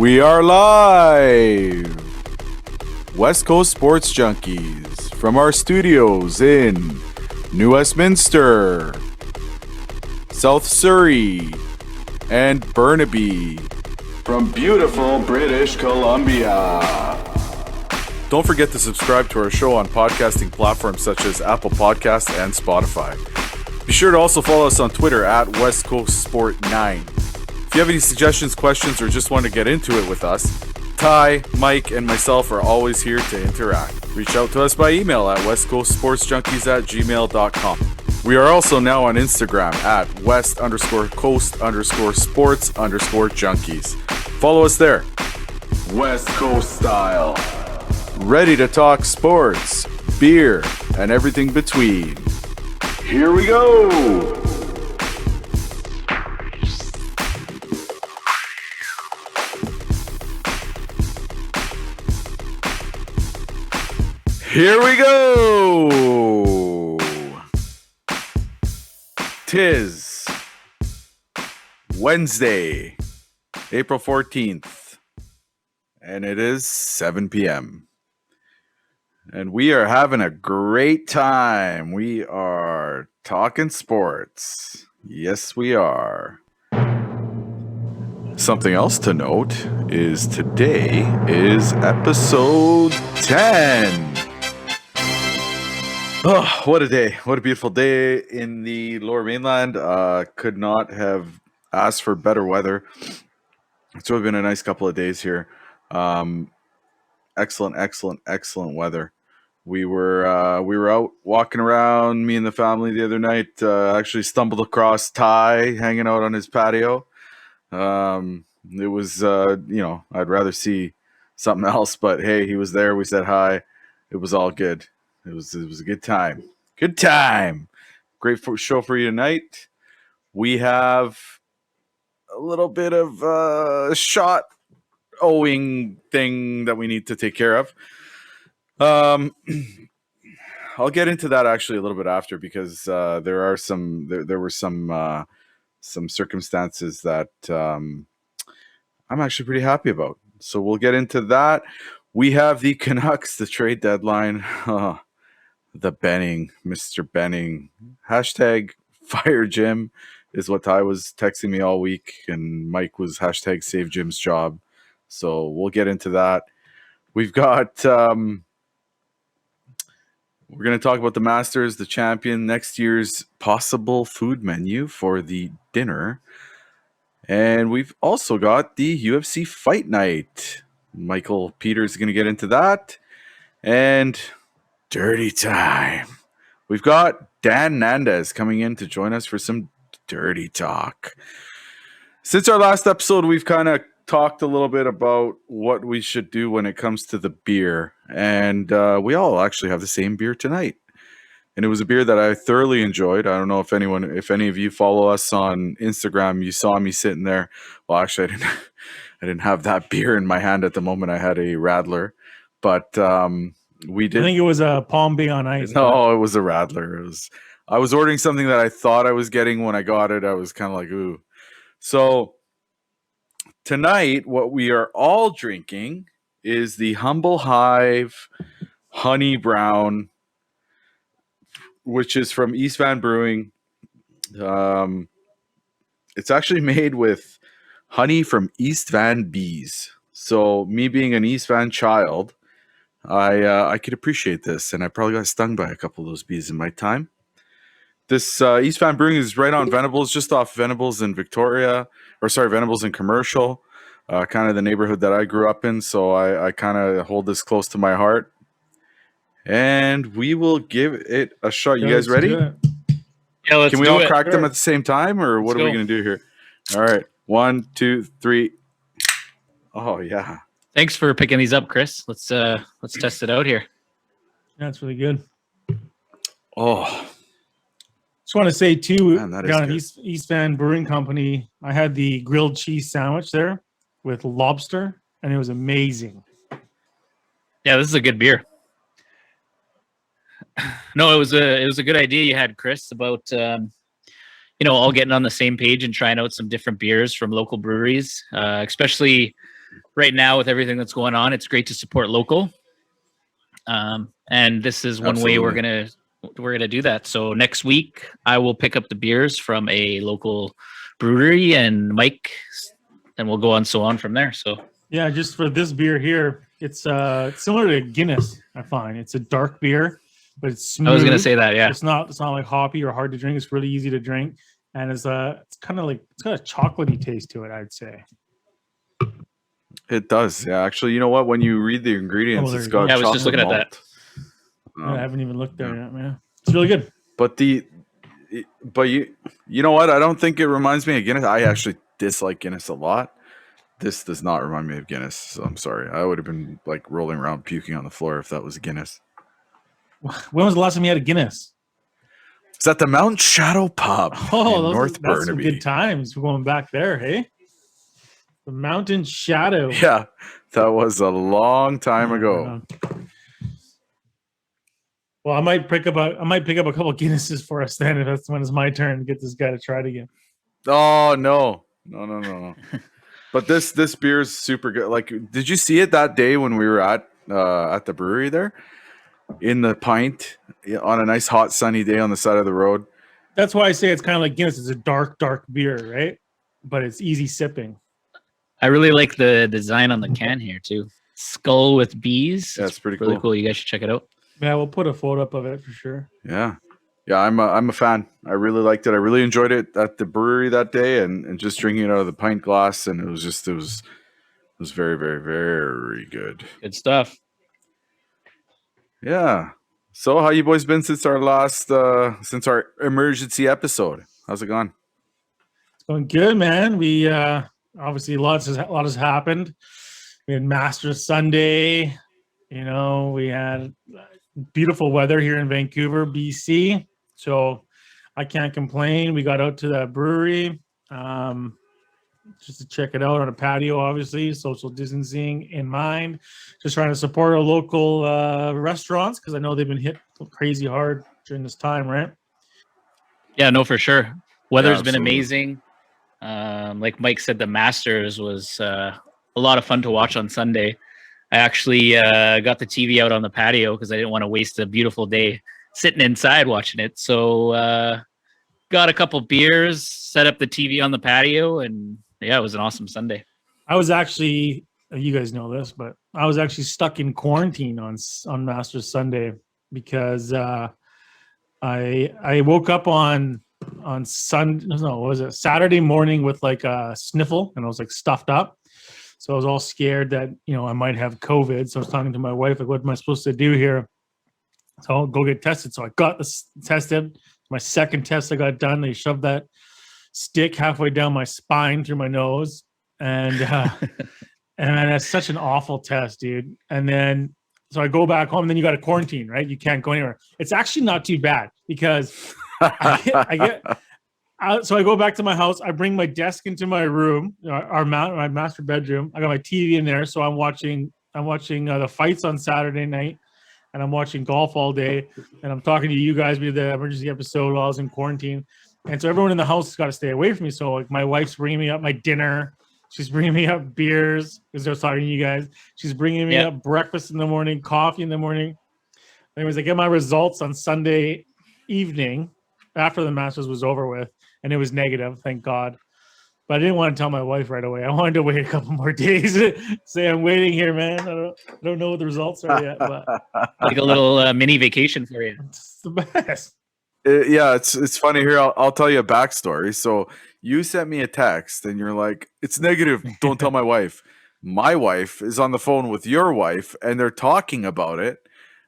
We are live! West Coast Sports Junkies from our studios in New Westminster, South Surrey, and Burnaby from beautiful British Columbia. Don't forget to subscribe to our show on podcasting platforms such as Apple Podcasts and Spotify. Be sure to also follow us on Twitter at West Coast Sport 9. If you have any suggestions, questions, or just want to get into it with us, Ty, Mike, and myself are always here to interact. Reach out to us by email at westcoastsportsjunkies@gmail.com. We are also now on Instagram at west_coast_sports_junkies. Follow us there. West Coast style. Ready to talk sports, beer, and everything between. Here we go! Here we go! 'Tis Wednesday, April 14th, and it is 7 p.m. And we are having a great time. We are talking sports. Yes, we are. Something else to note is today is episode 10. Oh, what a day. What a beautiful day in the Lower Mainland. Could not have asked for better weather. It's really been a nice couple of days here. Excellent weather. We were out walking around, me and the family the other night. Actually stumbled across Ty hanging out on his patio. It was I'd rather see something else, but hey, he was there. We said hi. It was all good. It was a good time. Good time. Great show for you tonight. We have a little bit of a shot owing thing that we need to take care of. I'll get into that actually a little bit after because there were some circumstances that I'm actually pretty happy about. So we'll get into that. We have the Canucks, the trade deadline. The Benning, Mr. Benning. Hashtag fire Jim is what Ty was texting me all week, and Mike was hashtag save Jim's job. So we'll get into that. We've got we're going to talk about the Masters, the champion, next year's possible food menu for the dinner. And we've also got the UFC Fight Night. Michael Peters is going to get into that. And dirty time. We've got Dan Fernades coming in to join us for some dirty talk. Since our last episode, we've kind of talked a little bit about what we should do when it comes to the beer. And we all actually have the same beer tonight. And it was a beer that I thoroughly enjoyed. I don't know if any of you follow us on Instagram, you saw me sitting there. Well, actually, I didn't have that beer in my hand at the moment. I had a Radler, but we did. I think it was a Palm Bay on ice. No, it was a Radler. I was ordering something that I thought I was getting. When I got it, I was kind of like, ooh. So tonight, what we are all drinking is the Humble Hive Honey Brown, which is from East Van Brewing. It's actually made with honey from East Van bees. So me being an East Van child, I could appreciate this, and I probably got stung by a couple of those bees in my time. This East Van Brewing is right on Venables, just off Venables in Venables in Commercial, kind of the neighborhood that I grew up in. So I kind of hold this close to my heart. And we will give it a shot. You guys ready? Yeah, let's do it. Can we all crack them at the same time, or what are we going to do here? All right. 1, 2, 3. Oh, yeah. Thanks for picking these up, Chris. Let's test it out here. Yeah, it's really good. Oh. Just want to say, too, Man, that is down at good. East Van Brewing Company, I had the grilled cheese sandwich there with lobster, and it was amazing. Yeah, this is a good beer. No, it was a good idea you had, Chris, about all getting on the same page and trying out some different beers from local breweries, especially right now with everything that's going on, it's great to support local. And this is one way we're gonna do that. So next week I will pick up the beers from a local brewery and Mike, and we'll go on so on from there. So Yeah, just for this beer here, it's similar to Guinness. I find it's a dark beer, but it's smooth. I was gonna say that. Yeah, It's not like hoppy or hard to drink. It's really easy to drink, and it's kind of like it's got a chocolatey taste to it, I'd say. It does. Yeah, actually, you know what? When you read the ingredients, Oh, there it's you go. got Yeah, I was just chocolate looking at malt. I haven't even looked there yet, man. It's really good. But you know what? I don't think it reminds me of Guinness. I actually dislike Guinness a lot. This does not remind me of Guinness, so I'm sorry. I would have been like rolling around puking on the floor if that was Guinness. When was the last time you had a Guinness? It's at the Mount Shadow Pub in North that's some Burnaby. good times. We're going back there, hey? The Mountain Shadow. Yeah, that was a long time ago. Well, I might pick up a couple Guinnesses for us then if that's when it's my turn to get this guy to try it again. Oh no. But this beer is super good. Like, did you see it that day when we were at the brewery there? In the pint on a nice hot sunny day on the side of the road. That's why I say it's kind of like Guinness. It's a dark beer, right? But it's easy sipping. I really like the design on the can here too. Skull with bees. Yeah, it's pretty really cool. cool. You guys should check it out. Yeah, we'll put a photo up of it for sure. Yeah, I'm a fan. I really liked it. I really enjoyed it at the brewery that day, and just drinking it out of the pint glass, and it was very, very, very good. Good stuff. Yeah. So how you boys been since our emergency episode? How's it gone? It's going good, man. We obviously a lot has happened. We had Masters Sunday. You know, we had beautiful weather here in Vancouver, BC. So I can't complain. We got out to the brewery just to check it out on a patio, obviously, social distancing in mind. Just trying to support our local restaurants because I know they've been hit crazy hard during this time, right? Yeah, no, for sure. Weather's been absolutely. amazing. Like Mike said, the Masters was a lot of fun to watch on Sunday. I actually got the TV out on the patio because I didn't want to waste a beautiful day sitting inside watching it. So got a couple beers, set up the TV on the patio, and yeah, it was an awesome Sunday. I was actually, you guys know this, but I was actually stuck in quarantine on Masters Sunday because I woke up on Saturday morning with like a sniffle, and I was like stuffed up. So I was all scared that, you know, I might have COVID. So I was talking to my wife, like, what am I supposed to do here? So I'll go get tested. So I got tested. My second test I got done. They shoved that stick halfway down my spine through my nose. And and that's such an awful test, dude. And then, so I go back home, and then you got to quarantine, right? You can't go anywhere. It's actually not too bad because so I go back to my house. I bring my desk into my room, my master bedroom. I got my TV in there, so I'm watching the fights on Saturday night, and I'm watching golf all day, and I'm talking to you guys. We did the emergency episode while I was in quarantine, and so everyone in the house has got to stay away from me. So like my wife's bringing me up my dinner. She's bringing me up beers because I was talking to you guys. She's bringing me up breakfast in the morning, coffee in the morning. Anyways, I get my results on Sunday evening after the Masters was over with. And it was negative, thank God. But I didn't want to tell my wife right away. I wanted to wait a couple more days. Say, I'm waiting here, man. I don't know what the results are yet, but like a little mini vacation for you. It's the best. Yeah, it's funny here. I'll tell you a backstory. So you sent me a text, and you're like, "It's negative. Don't tell my wife." My wife is on the phone with your wife, and they're talking about it.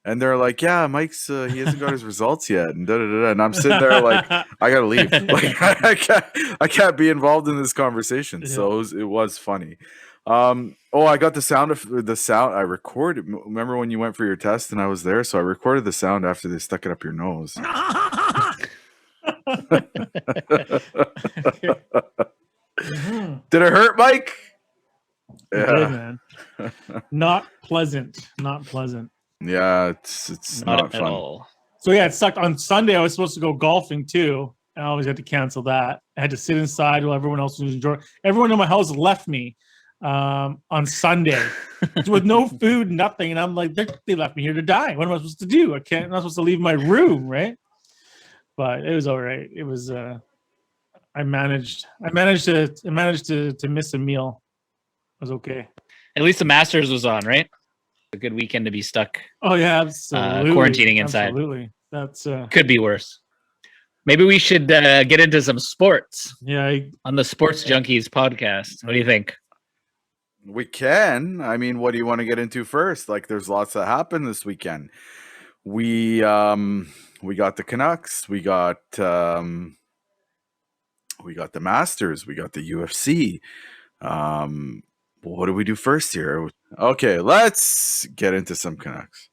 And they're like, "Yeah, Mike's he hasn't got his results yet," and and I'm sitting there like, I gotta leave. Like, I can't be involved in this conversation. Yeah. So it was funny. I got the sound. I recorded. Remember when you went for your test and I was there? So I recorded the sound after they stuck it up your nose. Did it hurt, Mike? Yeah, did, man. Not pleasant. Not pleasant. Yeah, it's not fun. All. So yeah, it sucked. On Sunday, I was supposed to go golfing too. I always had to cancel that. I had to sit inside while everyone else was enjoying. Everyone in my house left me. on Sunday with no food, nothing. And I'm like, they left me here to die. What am I supposed to do? I'm not supposed to leave my room, right? But it was all right. It was I managed to miss a meal. It was okay. At least the Masters was on, right? A good weekend to be stuck. Oh yeah, absolutely. Quarantining inside. Absolutely. That's could be worse. Maybe we should get into some sports. Yeah. On the Sports Junkies podcast. What do you think? We can. I mean, what do you want to get into first? Like, there's lots that happened this weekend. We got the Canucks. We got the Masters. We got the UFC. What do we do first here? Okay, let's get into some Canucks.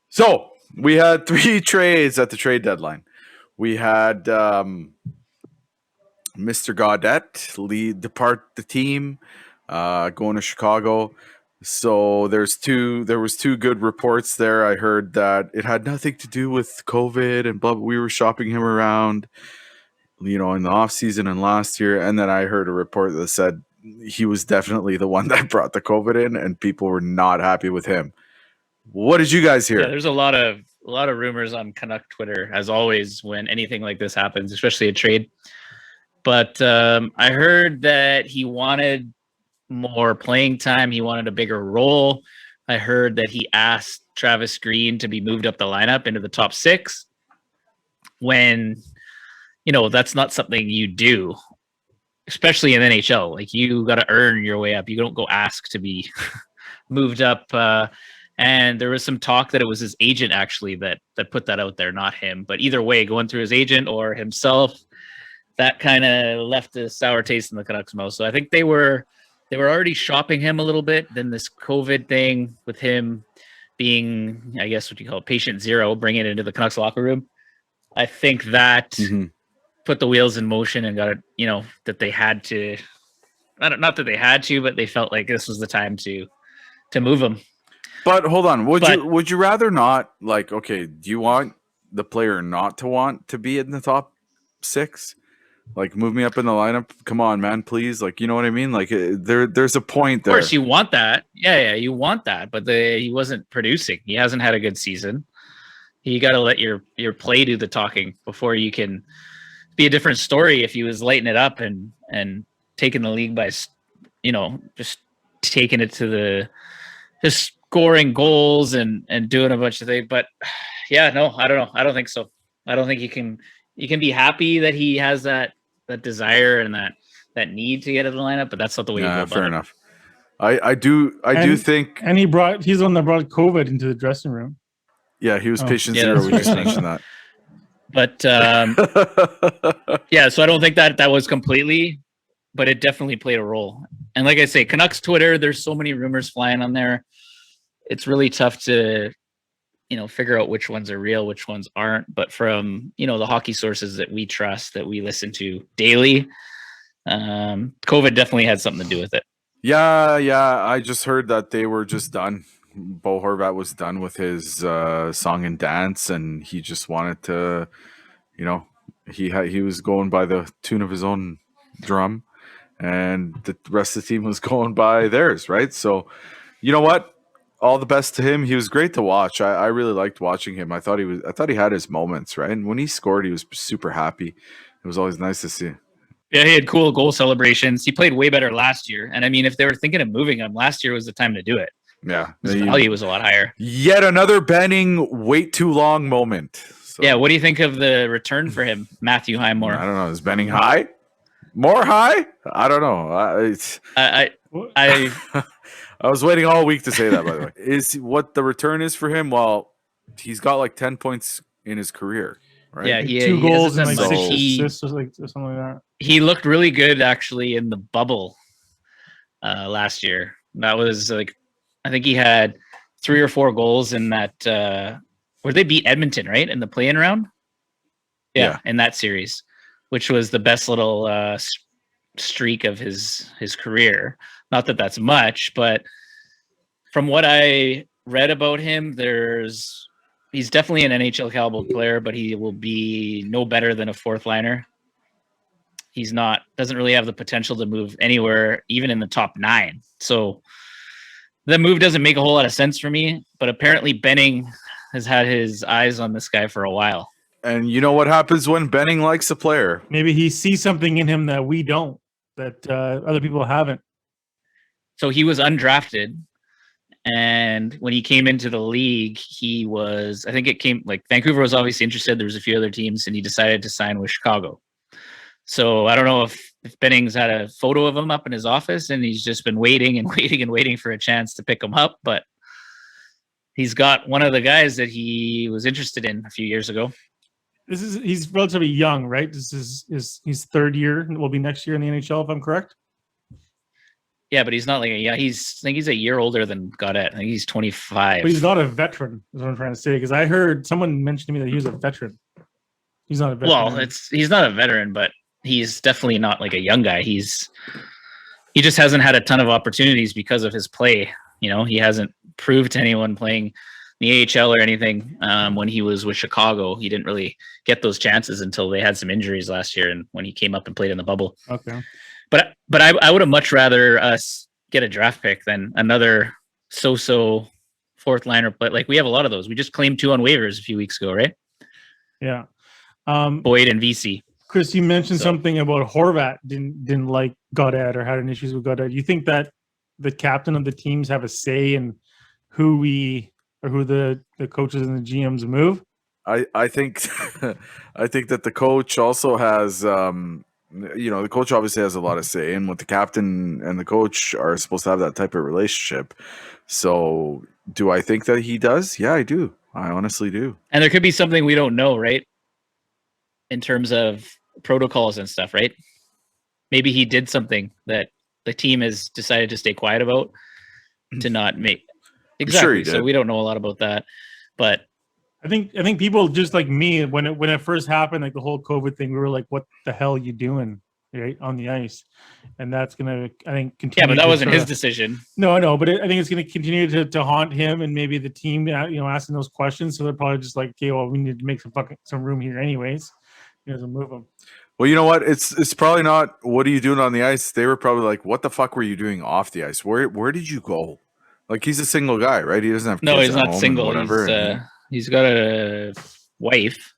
So we had 3 trades at the trade deadline. We had Mr. Gaudette depart the team, going to Chicago. So there was 2 good reports there. I heard that it had nothing to do with COVID and blah. We were shopping him around, in the off season and last year. And then I heard a report that said he was definitely the one that brought the COVID in, and people were not happy with him. What did you guys hear? Yeah, there's a lot of rumors on Canuck Twitter, as always, when anything like this happens, especially a trade. But I heard that he wanted more playing time. He wanted a bigger role. I heard that he asked Travis Green to be moved up the lineup into the top 6 when, that's not something you do, especially in NHL. Like, you got to earn your way up. You don't go ask to be moved up. And there was some talk that it was his agent actually that put that out there, not him. But either way, going through his agent or himself, that kind of left a sour taste in the Canucks' mouth. So I think they were already shopping him a little bit. Then this COVID thing with him being, I guess, what you call it, patient zero, bringing it into the Canucks locker room. I think that put the wheels in motion and got it, that they had to, not that they had to, but they felt like this was the time to move him. But hold on, would you rather not, like, okay, do you want the player not to want to be in the top 6? Like, move me up in the lineup. Come on, man, please. Like, you know what I mean? Like, there's a point there. Of course, you want that. Yeah, you want that. But he wasn't producing. He hasn't had a good season. You got to let your play do the talking before you can be a different story. If he was lighting it up and taking the league by, just taking it to just scoring goals and doing a bunch of things. But yeah, no, I don't know. I don't think so. I don't think you can be happy that he has that desire and that need to get in the lineup, but that's not the way you go about fair it. Enough. I do think, and he's the one that brought COVID into the dressing room. Yeah, he was patient zero. We just mentioned that. But yeah, so I don't think that was completely, but it definitely played a role. And like I say, Canucks Twitter, there's so many rumors flying on there. It's really tough to, figure out which ones are real, which ones aren't. But from, the hockey sources that we trust, that we listen to daily, COVID definitely had something to do with it. Yeah. I just heard that they were just done. Bo Horvat was done with his song and dance, and he just wanted to, he was going by the tune of his own drum, and the rest of the team was going by theirs, right? So, you know what? All the best to him. He was great to watch. I really liked watching him. I thought he had his moments, right? And when he scored, he was super happy. It was always nice to see. Yeah, he had cool goal celebrations. He played way better last year. And I mean, if they were thinking of moving him, last year was the time to do it. Yeah. His value was a lot higher. Yet another Benning wait too long moment. So, yeah, what do you think of the return for him, Matthew Highmore? I don't know. Is Benning high? More high? I don't know. I was waiting all week to say that, by the way. Is what the return is for him? Well, he's got like 10 points in his career, right? Yeah, he 2 goals and like 6 he, assists or something like that. He looked really good actually in the bubble last year. That was like, I think he had 3 or 4 goals in that where they beat Edmonton, right? In the play-in round? Yeah, in that series, which was the best little streak of his career. Not that that's much, but from what I read about him, he's definitely an NHL caliber player, but he will be no better than a 4th liner. he's doesn't really have the potential to move anywhere, even in the top 9. So the move doesn't make a whole lot of sense for me. But apparently Benning has had his eyes on this guy for a while. And you know what happens when Benning likes a player? Maybe he sees something in him that we don't, that other people haven't. So he was undrafted. And when he came into the league, Vancouver was obviously interested. There was a few other teams, and he decided to sign with Chicago. So I don't know if Benning's had a photo of him up in his office and he's just been waiting and waiting and waiting for a chance to pick him up. But he's got one of the guys that he was interested in a few years ago. He's relatively young, right? This is his third year. Will be next year in the NHL, if I'm correct. Yeah, but he's not I think he's a year older than Gaudette. I think he's 25. But he's not a veteran, is what I'm trying to say. Because I heard someone mention to me that he was a veteran. He's not a veteran. Well, he's not a veteran, but he's definitely not like a young guy. He just hasn't had a ton of opportunities because of his play. He hasn't proved to anyone playing the AHL or anything. When he was with Chicago, he didn't really get those chances until they had some injuries last year, and when he came up and played in the bubble. Okay. But I would have much rather us get a draft pick than another so-so fourth liner. But like, we have a lot of those. We just claimed 2 on waivers a few weeks ago, right? Yeah. Boyd and VC. Chris, you mentioned something about Horvat didn't like Gaudette or had an issues with Gaudette. You think that the captain of the teams have a say in who the coaches and the GMs move? I think I think that the coach also has the coach obviously has a lot of say in what the captain and the coach are supposed to have, that type of relationship. So do I think that he does? Yeah, I do. I honestly do. And there could be something we don't know, right? In terms of protocols and stuff, right? Maybe he did something that the team has decided to stay quiet about to not make. Exactly. Sure he did. So we don't know a lot about that, but I think people just like me, when it first happened, like the whole COVID thing, we were like, "What the hell are you doing, right, on the ice?" And that's gonna, I think, continue. Yeah, but that wasn't his decision. No, I know, but I think it's gonna continue to haunt him and maybe the team, asking those questions. So they're probably just like, "Okay, well, we need to make some room here, anyways." To move him. Well, you know what? It's probably not what are you doing on the ice. They were probably like, "What the fuck were you doing off the ice? Where did you go?" Like, he's a single guy, right? He doesn't have kids. No, he's not single. Whatever. He's got a wife,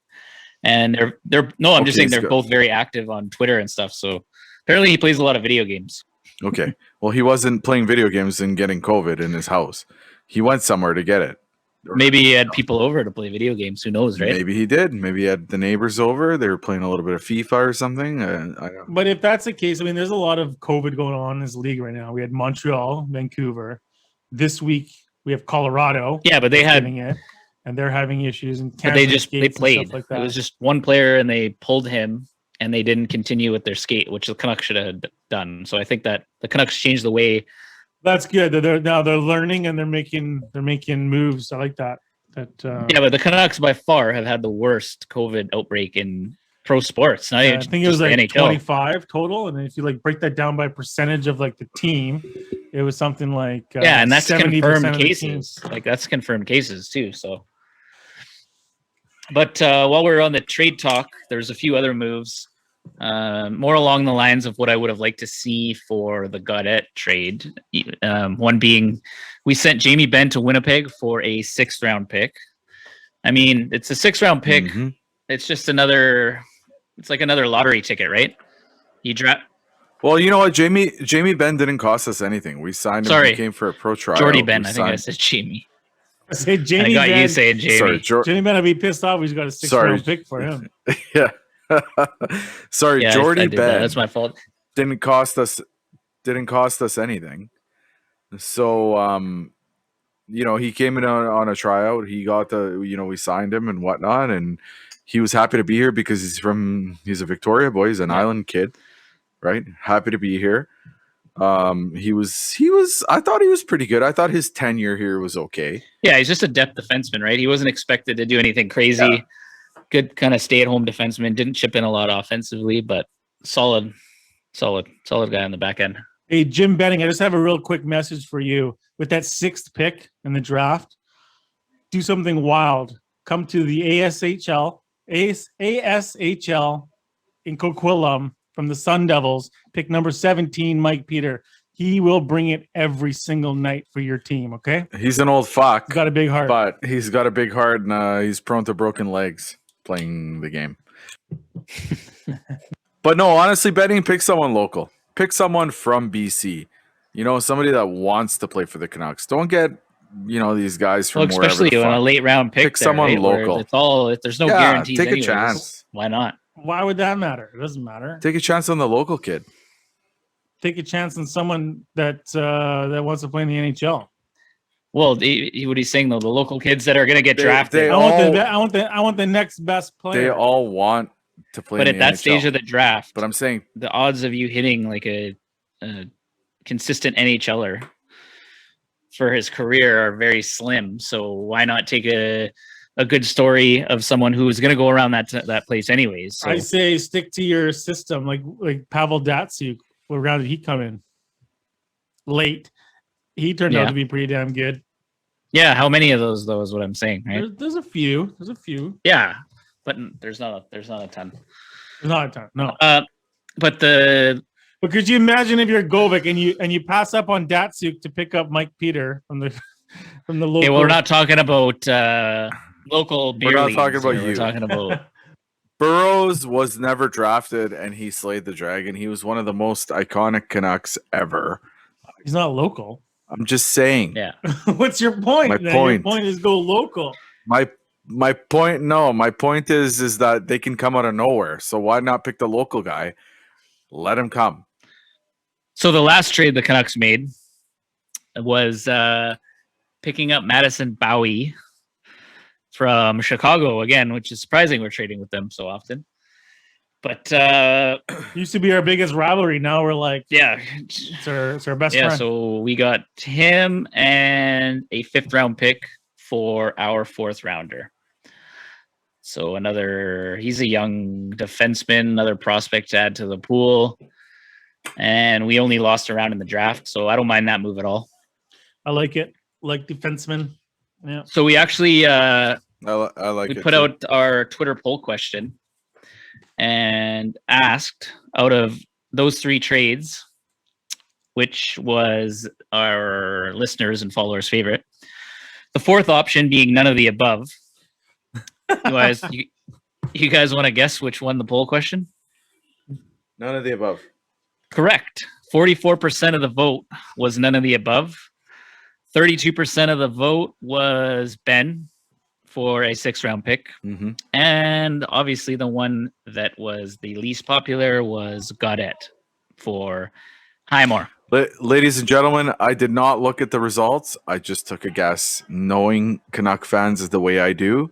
and I'm just saying they're both very active on Twitter and stuff. So apparently he plays a lot of video games. Okay. Well, he wasn't playing video games and getting COVID in his house. He went somewhere to get it. Maybe he had people over to play video games. Who knows, right? Maybe he did. Maybe he had the neighbors over. They were playing a little bit of FIFA or something. I don't know. But if that's the case, I mean, there's a lot of COVID going on in this league right now. We had Montreal, Vancouver. This week we have Colorado. Yeah, but they had it, and they're having issues. And they played. Like that. It was just one player, and they pulled him, and they didn't continue with their skate, which the Canucks should have done. So I think that the Canucks changed the way. That's good. They're learning and they're making moves. I like that. Yeah, but the Canucks by far have had the worst COVID outbreak in pro sports. I think it was like 25 total, and if you like break that down by percentage of like the team, it was something like and that's confirmed cases. Like that's confirmed cases too. So, but while we're on the trade talk, there's a few other moves. More along the lines of what I would have liked to see for the Gaudette trade. One being, we sent Jamie Benn to Winnipeg for a 6th round pick. I mean, it's a 6th round pick. Mm-hmm. It's just it's like another lottery ticket, right? You draft. Well, you know what? Jamie Benn didn't cost us anything. We signed him. Sorry. He came for a pro trial. Jordy Benn. I think I said Jamie. I said Jamie. I got you saying Jamie. Sorry, Jamie Benn would be pissed off. He's got a 6th round pick for him. Yeah. Sorry, yeah, Jordy Benn. That's my fault. Didn't cost us anything. So he came in on a tryout. He got we signed him and whatnot, and he was happy to be here because he's a Victoria boy. He's an island kid, right? Happy to be here. He was I thought he was pretty good. I thought his tenure here was okay. Yeah, he's just a depth defenseman, right? He wasn't expected to do anything crazy. Yeah. Good kind of stay-at-home defenseman. Didn't chip in a lot offensively, but solid guy on the back end. Hey, Jim Benning, I just have a real quick message for you. With that 6th pick in the draft, do something wild. Come to the ASHL in Coquitlam from the Sun Devils, pick number 17, Mike Peter. He will bring it every single night for your team, okay? He's an old fuck. He's got a big heart. But he's got a big heart, and he's prone to broken legs playing the game. But no, honestly, betting, pick someone local. Pick someone from BC. You know, somebody that wants to play for the Canucks. Don't get, these guys from wherever especially the on fuck. a late round pick. Pick someone right, local. It's all, if there's no guarantees. Take anyways, a chance. Why not? Why would that matter? It doesn't matter. Take a chance on the local kid. Take a chance on someone that wants to play in the NHL. Well, what he's saying though, the local kids that are going to get drafted. I want the next best player. They all want to play. But in at the that NHL. stage of the draft, But I'm saying the odds of you hitting like a consistent NHLer for his career are very slim. So why not take a good story of someone who's going to go around that place anyways? So. I say stick to your system, like Pavel Datsyuk. What round did he come in? Late. He turned out to be pretty damn good. Yeah, how many of those though is what I'm saying, right? There's a few. There's a few. Yeah, but there's not a ton. There's not a ton. No. But could you imagine if you're Govik and you pass up on Datsyuk to pick up Mike Peter from the local? Okay, well, we're not talking about local beer. We're not leagues talking about here. you. We're talking about Burroughs was never drafted, and he slayed the dragon. He was one of the most iconic Canucks ever. He's not local. I'm just saying. yeah. What's your point? My then? point. Your point is go local. My point. No, my point is that they can come out of nowhere. So why not pick the local guy? Let him come. So the last trade the Canucks made was picking up Madison Bowie from Chicago again, which is surprising. We're trading with them so often. But used to be our biggest rivalry. Now we're like, yeah, it's our best yeah. friend. So we got him and a 5th round pick for our 4th rounder. So he's a young defenseman, another prospect to add to the pool. And we only lost a round in the draft, so I don't mind that move at all. I like it. Like defenseman. Yeah. So we actually I like we it put too. out our Twitter poll question and asked, out of those 3 trades, which was our listeners and followers' favorite. The 4th option being none of the above. You guys want to guess which won the poll question? None of the above. Correct. 44% of the vote was none of the above. 32% of the vote was Ben for a 6th round pick. Mm-hmm. And obviously the one that was the least popular was Gaudette for Highmore. Ladies and gentlemen, I did not look at the results. I just took a guess. Knowing Canuck fans is the way I do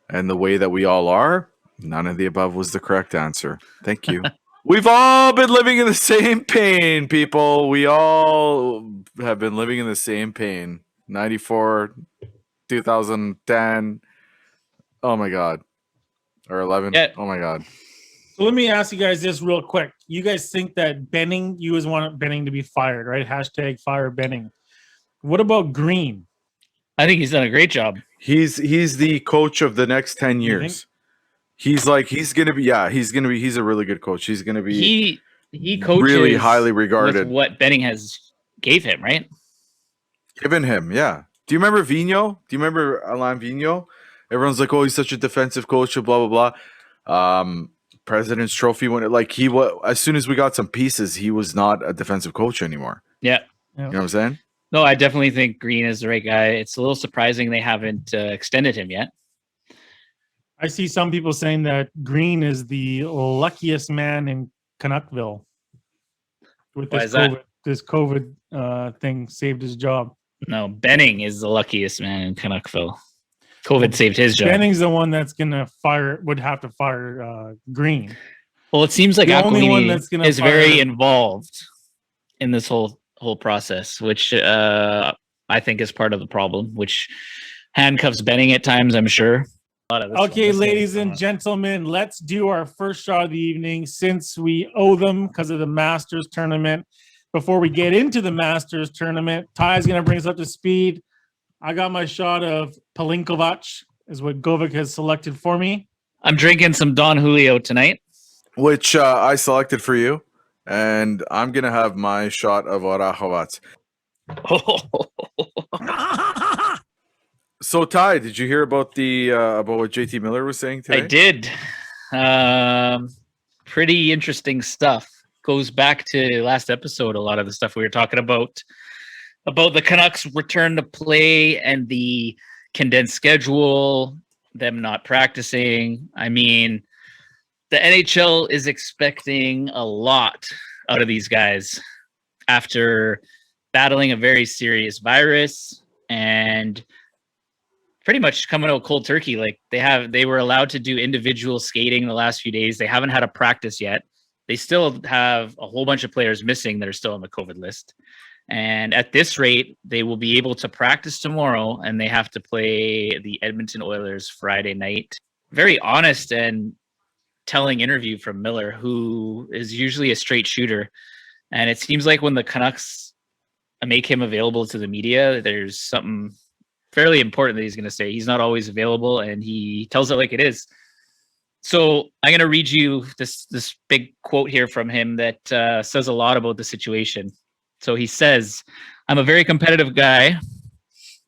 and the way that we all are, none of the above was the correct answer. Thank you. We've all been living in the same pain, people. We all have been living in the same pain. 94, 2010. Oh my God. Or 11. Yeah. Oh my God. So let me ask you guys this real quick. You guys think that Benning, you always want Benning to be fired, right? Hashtag fire Benning. What about Green? I think he's done a great job. He's the coach of the next 10 years. He's a really good coach. He's gonna be he coaches really highly regarded. with what Benning has gave him, right? Given him, yeah. Do you remember Vigneault? Do you remember Alain Vigneault? Everyone's like, oh, he's such a defensive coach, blah blah blah. President's Trophy when as soon as we got some pieces, he was not a defensive coach anymore. Yeah. You know what I'm saying? No, I definitely think Green is the right guy. It's a little surprising they haven't extended him yet. I see some people saying that Green is the luckiest man in Canuckville. With this COVID thing saved his job. No, Benning is the luckiest man in Canuckville. COVID saved his job. Benning's the one that's would have to fire Green. Well, it seems like The only one Aquilini that's gonna is very fire- involved in this whole process, which I think is part of the problem, which handcuffs Benning at times, I'm sure. Okay, ladies and gentlemen, let's do our first shot of the evening since we owe them because of the Masters tournament. Before we get into the Masters tournament, Ty's going to bring us up to speed. I got my shot of Pelinkovac, is what Govik has selected for me. I'm drinking some Don Julio tonight. which I selected for you, and I'm gonna have my shot of Orajovac. So, Ty, did you hear about the about what JT Miller was saying today? I did. Pretty interesting stuff. Goes back to last episode. A lot of the stuff we were talking about the Canucks' return to play and the condensed schedule, them not practicing. I mean, the NHL is expecting a lot out of these guys after battling a very serious virus and pretty much coming out cold turkey. Like they were allowed to do individual skating the last few days. They haven't had a practice yet. They still have a whole bunch of players missing that are still on the COVID list. And at this rate, they will be able to practice tomorrow, and they have to play the Edmonton Oilers Friday night. Very honest and telling interview from Miller, who is usually a straight shooter. And it seems like when the Canucks make him available to the media, there's something fairly important that he's going to say. He's not always available, and he tells it like it is. So I'm going to read you this big quote here from him that says a lot about the situation. So he says, "I'm a very competitive guy,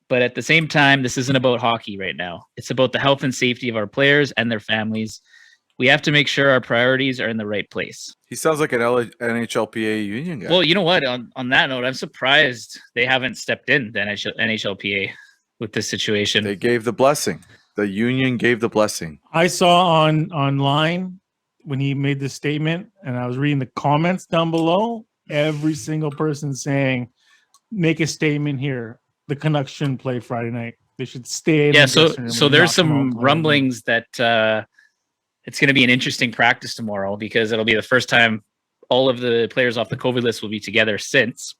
but at the same time, this isn't about hockey right now. It's about the health and safety of our players and their families. We have to make sure our priorities are in the right place." He sounds like an NHLPA union guy. Well, you know what? On that note, I'm surprised they haven't stepped in, the NHLPA, with this situation. They gave the blessing. The union gave the blessing. I saw online when he made this statement, and I was reading the comments down below. Every single person saying, "Make a statement here. The Canucks shouldn't play Friday night. They should stay." Yeah. So there's some rumblings that it's going to be an interesting practice tomorrow because it'll be the first time all of the players off the COVID list will be together since.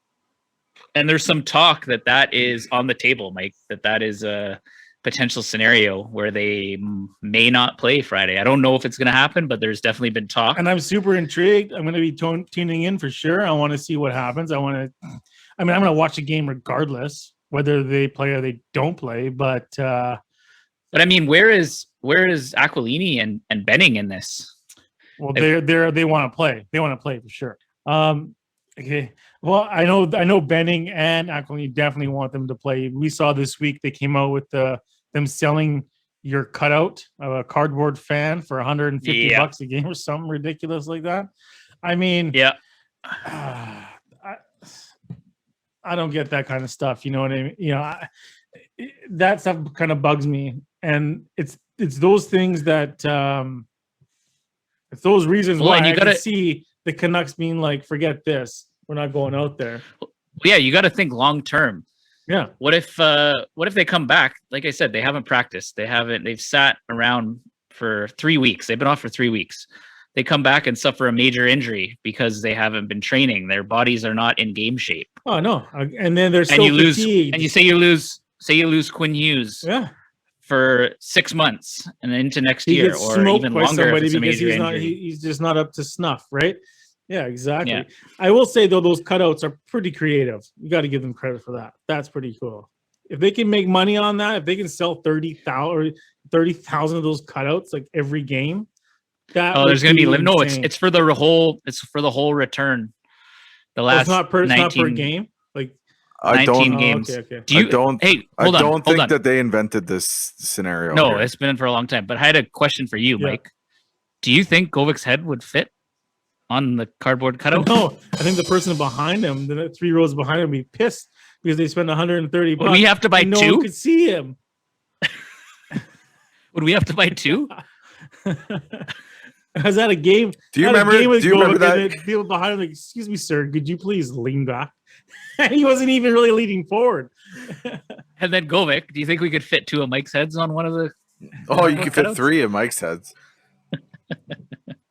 And there's some talk that is on the table, Mike, that is a potential scenario where they may not play Friday. I don't know if it's going to happen, but there's definitely been talk. And I'm super intrigued. I'm going to be tuning in for sure. I want to see what happens. I'm going to watch the game regardless, whether they play or they don't play. But I mean, where is Aquilini and Benning in this? Well, they want to play. They want to play for sure. Okay. Well, I know Benning and Aquilini definitely want them to play. We saw this week they came out with them selling your cutout of a cardboard fan for $150 a game or something ridiculous like that. I mean, yeah. I don't get that kind of stuff. You know what I mean? You know, that stuff kind of bugs me, and it's those things that it's those reasons why I can see the Canucks being like, forget this, we're not going out there. Yeah, you got to think long term. Yeah. What if they come back? Like I said, they haven't practiced. They've sat around for 3 weeks. They've been off for 3 weeks. They come back and suffer a major injury because they haven't been training. Their bodies are not in game shape. Oh no. And then they're so fatigued. And you say you lose Quinn Hughes. Yeah. For 6 months and into next year, or even longer if it's a major injury. He's just not up to snuff, right? Yeah, exactly. Yeah. I will say though, those cutouts are pretty creative. You got to give them credit for that. That's pretty cool. If they can make money on that, if they can sell 30,000 of those cutouts like every game, there's going to be no. It's for the whole return. The last it's not per game. Like I 19 games. Okay. I don't think that they invented this scenario. No, it's been for a long time. But I had a question for you, Mike. Do you think Govic's head would fit on the cardboard cutout? No, I think the person behind him, the 3 rows behind him, would be pissed because they spent $130. Would we have to buy 2? No one could see him. Would we have to buy 2? I was at a game. Do you remember that? People behind him like, "Excuse me, sir, could you please lean back?" And he wasn't even really leaning forward. And then Govic, do you think we could fit 2 of Mike's heads on one of the? Oh, you could fit 3 of Mike's heads.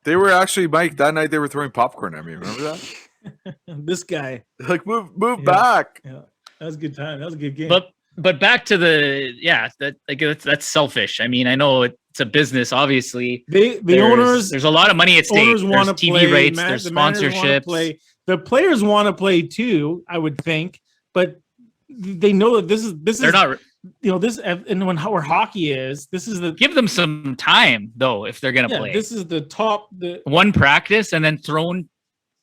They were actually, Mike, that night they were throwing popcorn at me. Remember that? This guy. Like, move back. Yeah, that was a good time. That was a good game. But back to that's selfish. I mean, I know it's a business, obviously. The owners, there's a lot of money at stake. There's TV rates, there's sponsorships. The players want to play too, I would think, but they know that this is this, and where hockey is, this is the Give them some time though if they're gonna play. This is the top, the one practice and then thrown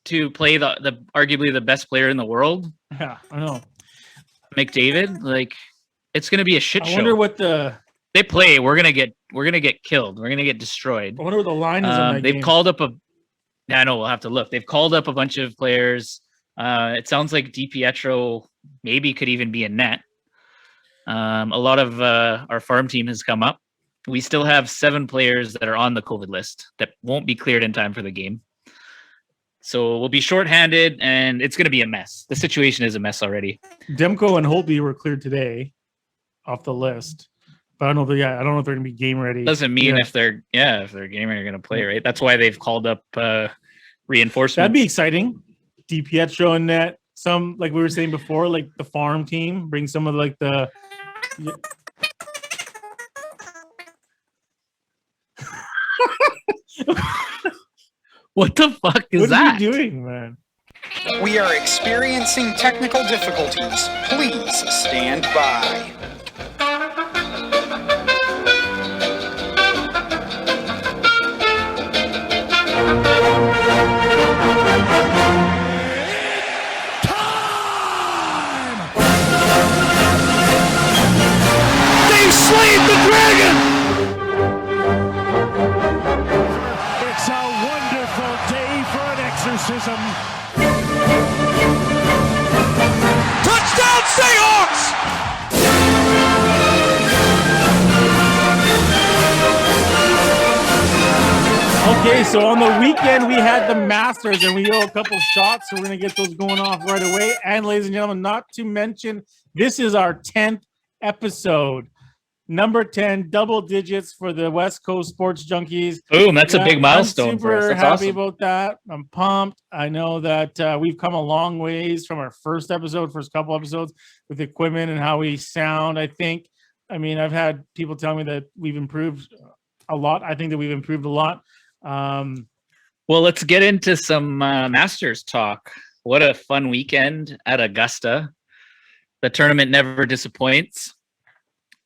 to play the arguably the best player in the world. Yeah, I know. McDavid, like it's gonna be a shit show. I wonder what they play. We're gonna get killed. We're gonna get destroyed. I wonder what the line is on that they've game. called up I know, we'll have to look. They've called up a bunch of players. It sounds like DiPietro maybe could even be in net. A lot of our farm team has come up. We still have 7 players that are on the COVID list that won't be cleared in time for the game. So we'll be shorthanded, and it's going to be a mess. The situation is a mess already. Demko and Holtby were cleared today off the list, but I don't know. I don't know if they're going to be game ready. Doesn't mean if they're game ready, they're going to play, right? That's why they've called up reinforcements. That'd be exciting. DiPietro in net. Some, like we were saying before, like the farm team, bring some of like the. What the fuck is that? What are you doing, man? We are experiencing technical difficulties. Please stand by. They slayed the dragon! It's a wonderful day for an exorcism. Touchdown, Seahawks! Okay, so on the weekend we had the Masters, and we owe a couple shots, so we're gonna get those going off right away. And ladies and gentlemen, not to mention, this is our 10th episode, number 10, double digits for the West Coast Sports Junkies. Boom! That's a big milestone. I'm for us. super That's happy awesome. about that. I'm pumped. I know that we've come a long ways from our first couple episodes with equipment and how we sound. I mean, I've had people tell me that we've improved a lot. I think that we've improved a lot. Well, let's get into some Masters talk. What a fun weekend at Augusta. The tournament never disappoints.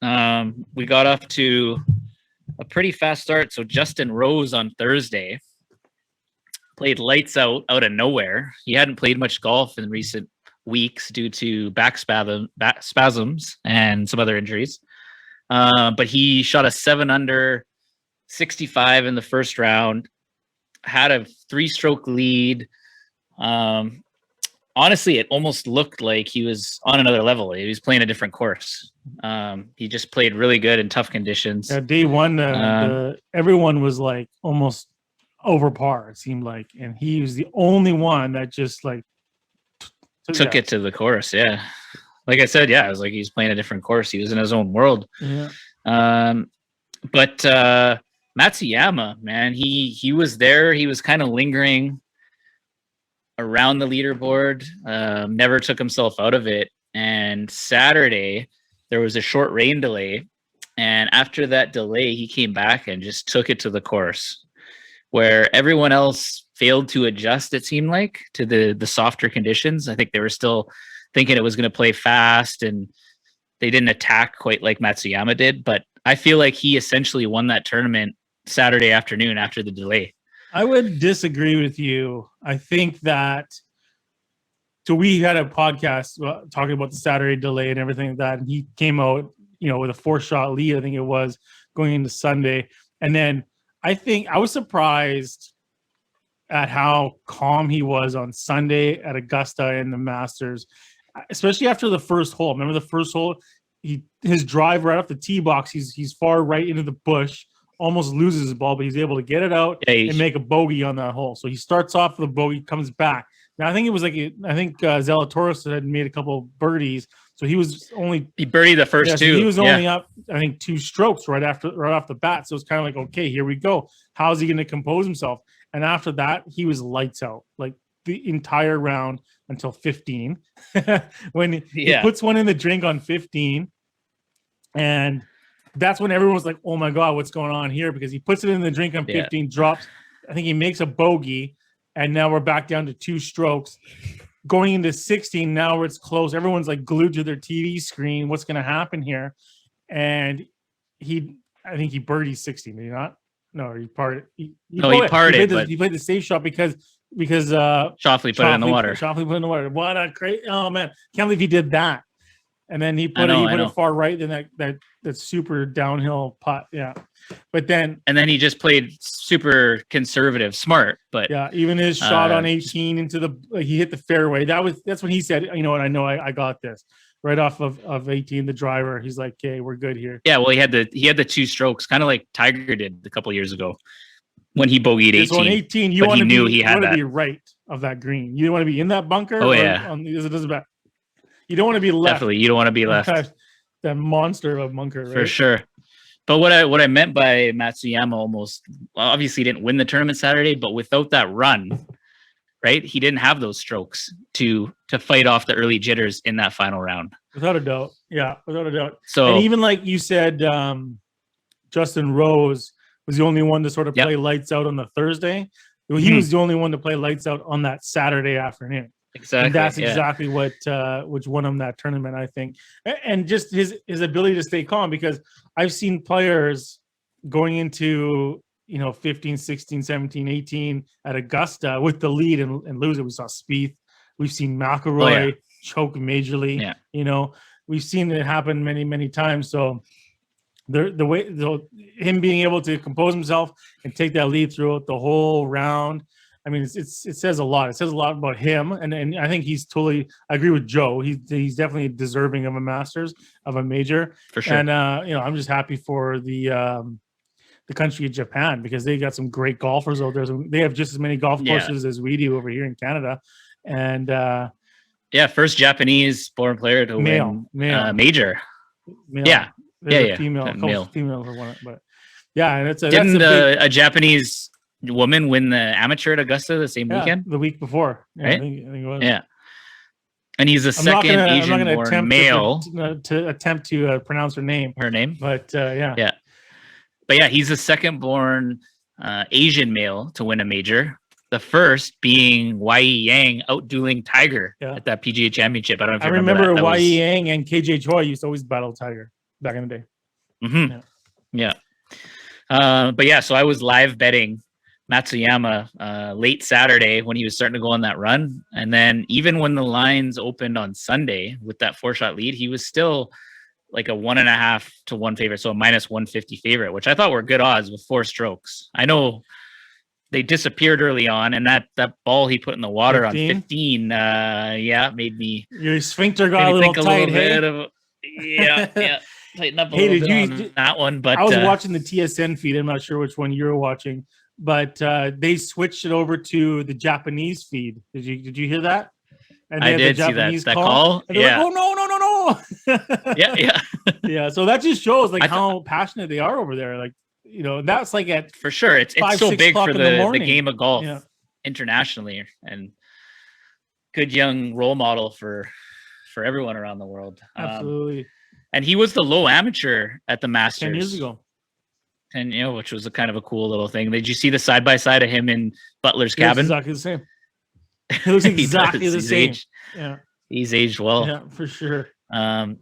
We got off to a pretty fast start. So Justin Rose on Thursday played lights out of nowhere. He hadn't played much golf in recent weeks due to back spasms and some other injuries. But he shot a 7-under 65 in the first round, had a 3-stroke lead. Honestly, it almost looked like he was on another level. He was playing a different course. He just played really good in tough conditions. Day one, everyone was like almost over par, it seemed like, and he was the only one that just like took it to the course. Yeah, like I said, it was like he's playing a different course. He was in his own world. Yeah. But Matsuyama, man, he was there. He was kind of lingering around the leaderboard, never took himself out of it. And Saturday, there was a short rain delay. And after that delay, he came back and just took it to the course, where everyone else failed to adjust, it seemed like, to the softer conditions. I think they were still thinking it was going to play fast, and they didn't attack quite like Matsuyama did. But I feel like he essentially won that tournament Saturday afternoon after the delay. I would disagree with you. I think that, so we had a podcast talking about the Saturday delay and everything like that, and he came out, with a 4-shot lead, I think it was, going into Sunday. And then I think I was surprised at how calm he was on Sunday at Augusta in the Masters, especially after the first hole. Remember the first hole? His drive right off the tee box, he's far right into the bush, almost loses his ball, but he's able to get it out and make a bogey on that hole. So he starts off with a bogey, comes back. Now I think it was like Zalatoris had made a couple of birdies, so he birdied the first two. So he was only up, I think, 2 strokes right off the bat. So it's kind of like, okay, here we go. How's he going to compose himself? And after that, he was lights out, like the entire round until 15. When he puts one in the drink on 15, and that's when everyone was like, oh my God, what's going on here? Because he puts it in the drink on 15, drops. I think he makes a bogey, and now we're back down to 2 strokes. going into 16 now where it's close, everyone's like glued to their TV screen. What's going to happen here? And I think he birdied 16. Did he not? No, he parted. He parted. He played the safe shot because Shoffley put it in the water. Shoffley put it in the water. What a great! Oh man, can't believe he did that. And then he put it far right. Then that super downhill putt. Yeah, but then he just played super conservative, smart. But yeah, even his shot on 18 into he hit the fairway. That's when he said, you know what? I know I got this. Right off of 18, the driver. He's like, "Okay, we're good here." Yeah, well, he had the 2 strokes, kind of like Tiger did a couple years ago when he bogeyed 18. So on 18, you want to be right of that green. You don't want to be in that bunker. Oh yeah. You don't want to be left. Definitely, you don't want to be left. That monster of a bunker, right? For sure. But what I meant by Matsuyama obviously didn't win the tournament Saturday, but without that run, right? He didn't have those strokes to fight off the early jitters in that final round. Without a doubt. Yeah, without a doubt. So, and even like you said, Justin Rose was the only one to sort of play lights out on the Thursday. Well, he was the only one to play lights out on that Saturday afternoon. Exactly. And that's exactly which won him that tournament, I think. And just his ability to stay calm, because I've seen players going into 15, 16, 17, 18 at Augusta with the lead and lose it. We saw Spieth. We've seen McIlroy choke majorly. Yeah. We've seen it happen many, many times. So him being able to compose himself and take that lead throughout the whole round, I mean, it says a lot. It says a lot about him, and I think he's totally. I agree with Joe. He's definitely deserving of a Masters, of a major, for sure. And I'm just happy for the country of Japan, because they got some great golfers out there. So they have just as many golf courses as we do over here in Canada, and first Japanese-born player to win major. Male. Yeah, female who won it, but yeah, and didn't a Japanese woman win the amateur at Augusta the same weekend? The week before, right? I think it was. Yeah, and he's the second Asian-born male to attempt to pronounce her name. But But yeah, he's the second-born Asian male to win a major. The first being Wai Yang out-dueling Tiger at that PGA Championship. I don't know if you remember Wai Yang and KJ Choi used to always battle Tiger back in the day. Mm-hmm. Yeah. But yeah, so I was live betting Matsuyama late Saturday when he was starting to go on that run. And then even when the lines opened on Sunday with that 4-shot lead, he was still like a 1.5 to 1 favorite. So a minus 150 favorite, which I thought were good odds with 4 strokes. I know they disappeared early on, and that ball he put in the water 15? On 15, made me. Your sphincter got a little tight. Tighten up a little bit on that one. But I was watching the TSN feed. I'm not sure which one you were watching, but they switched it over to the Japanese feed. Did you hear that? And I did see that call. Yeah. Like, oh no. Yeah. So that just shows how passionate they are over there. Like, that's like at for sure. It's so big for the game of golf internationally, and good young role model for everyone around the world. Absolutely. And he was the low amateur at the Masters 10 years ago. And which was a kind of a cool little thing. Did you see the side by side of him in Butler's cabin? Exactly the same. It looks exactly the same. He's aged well. Yeah, for sure. And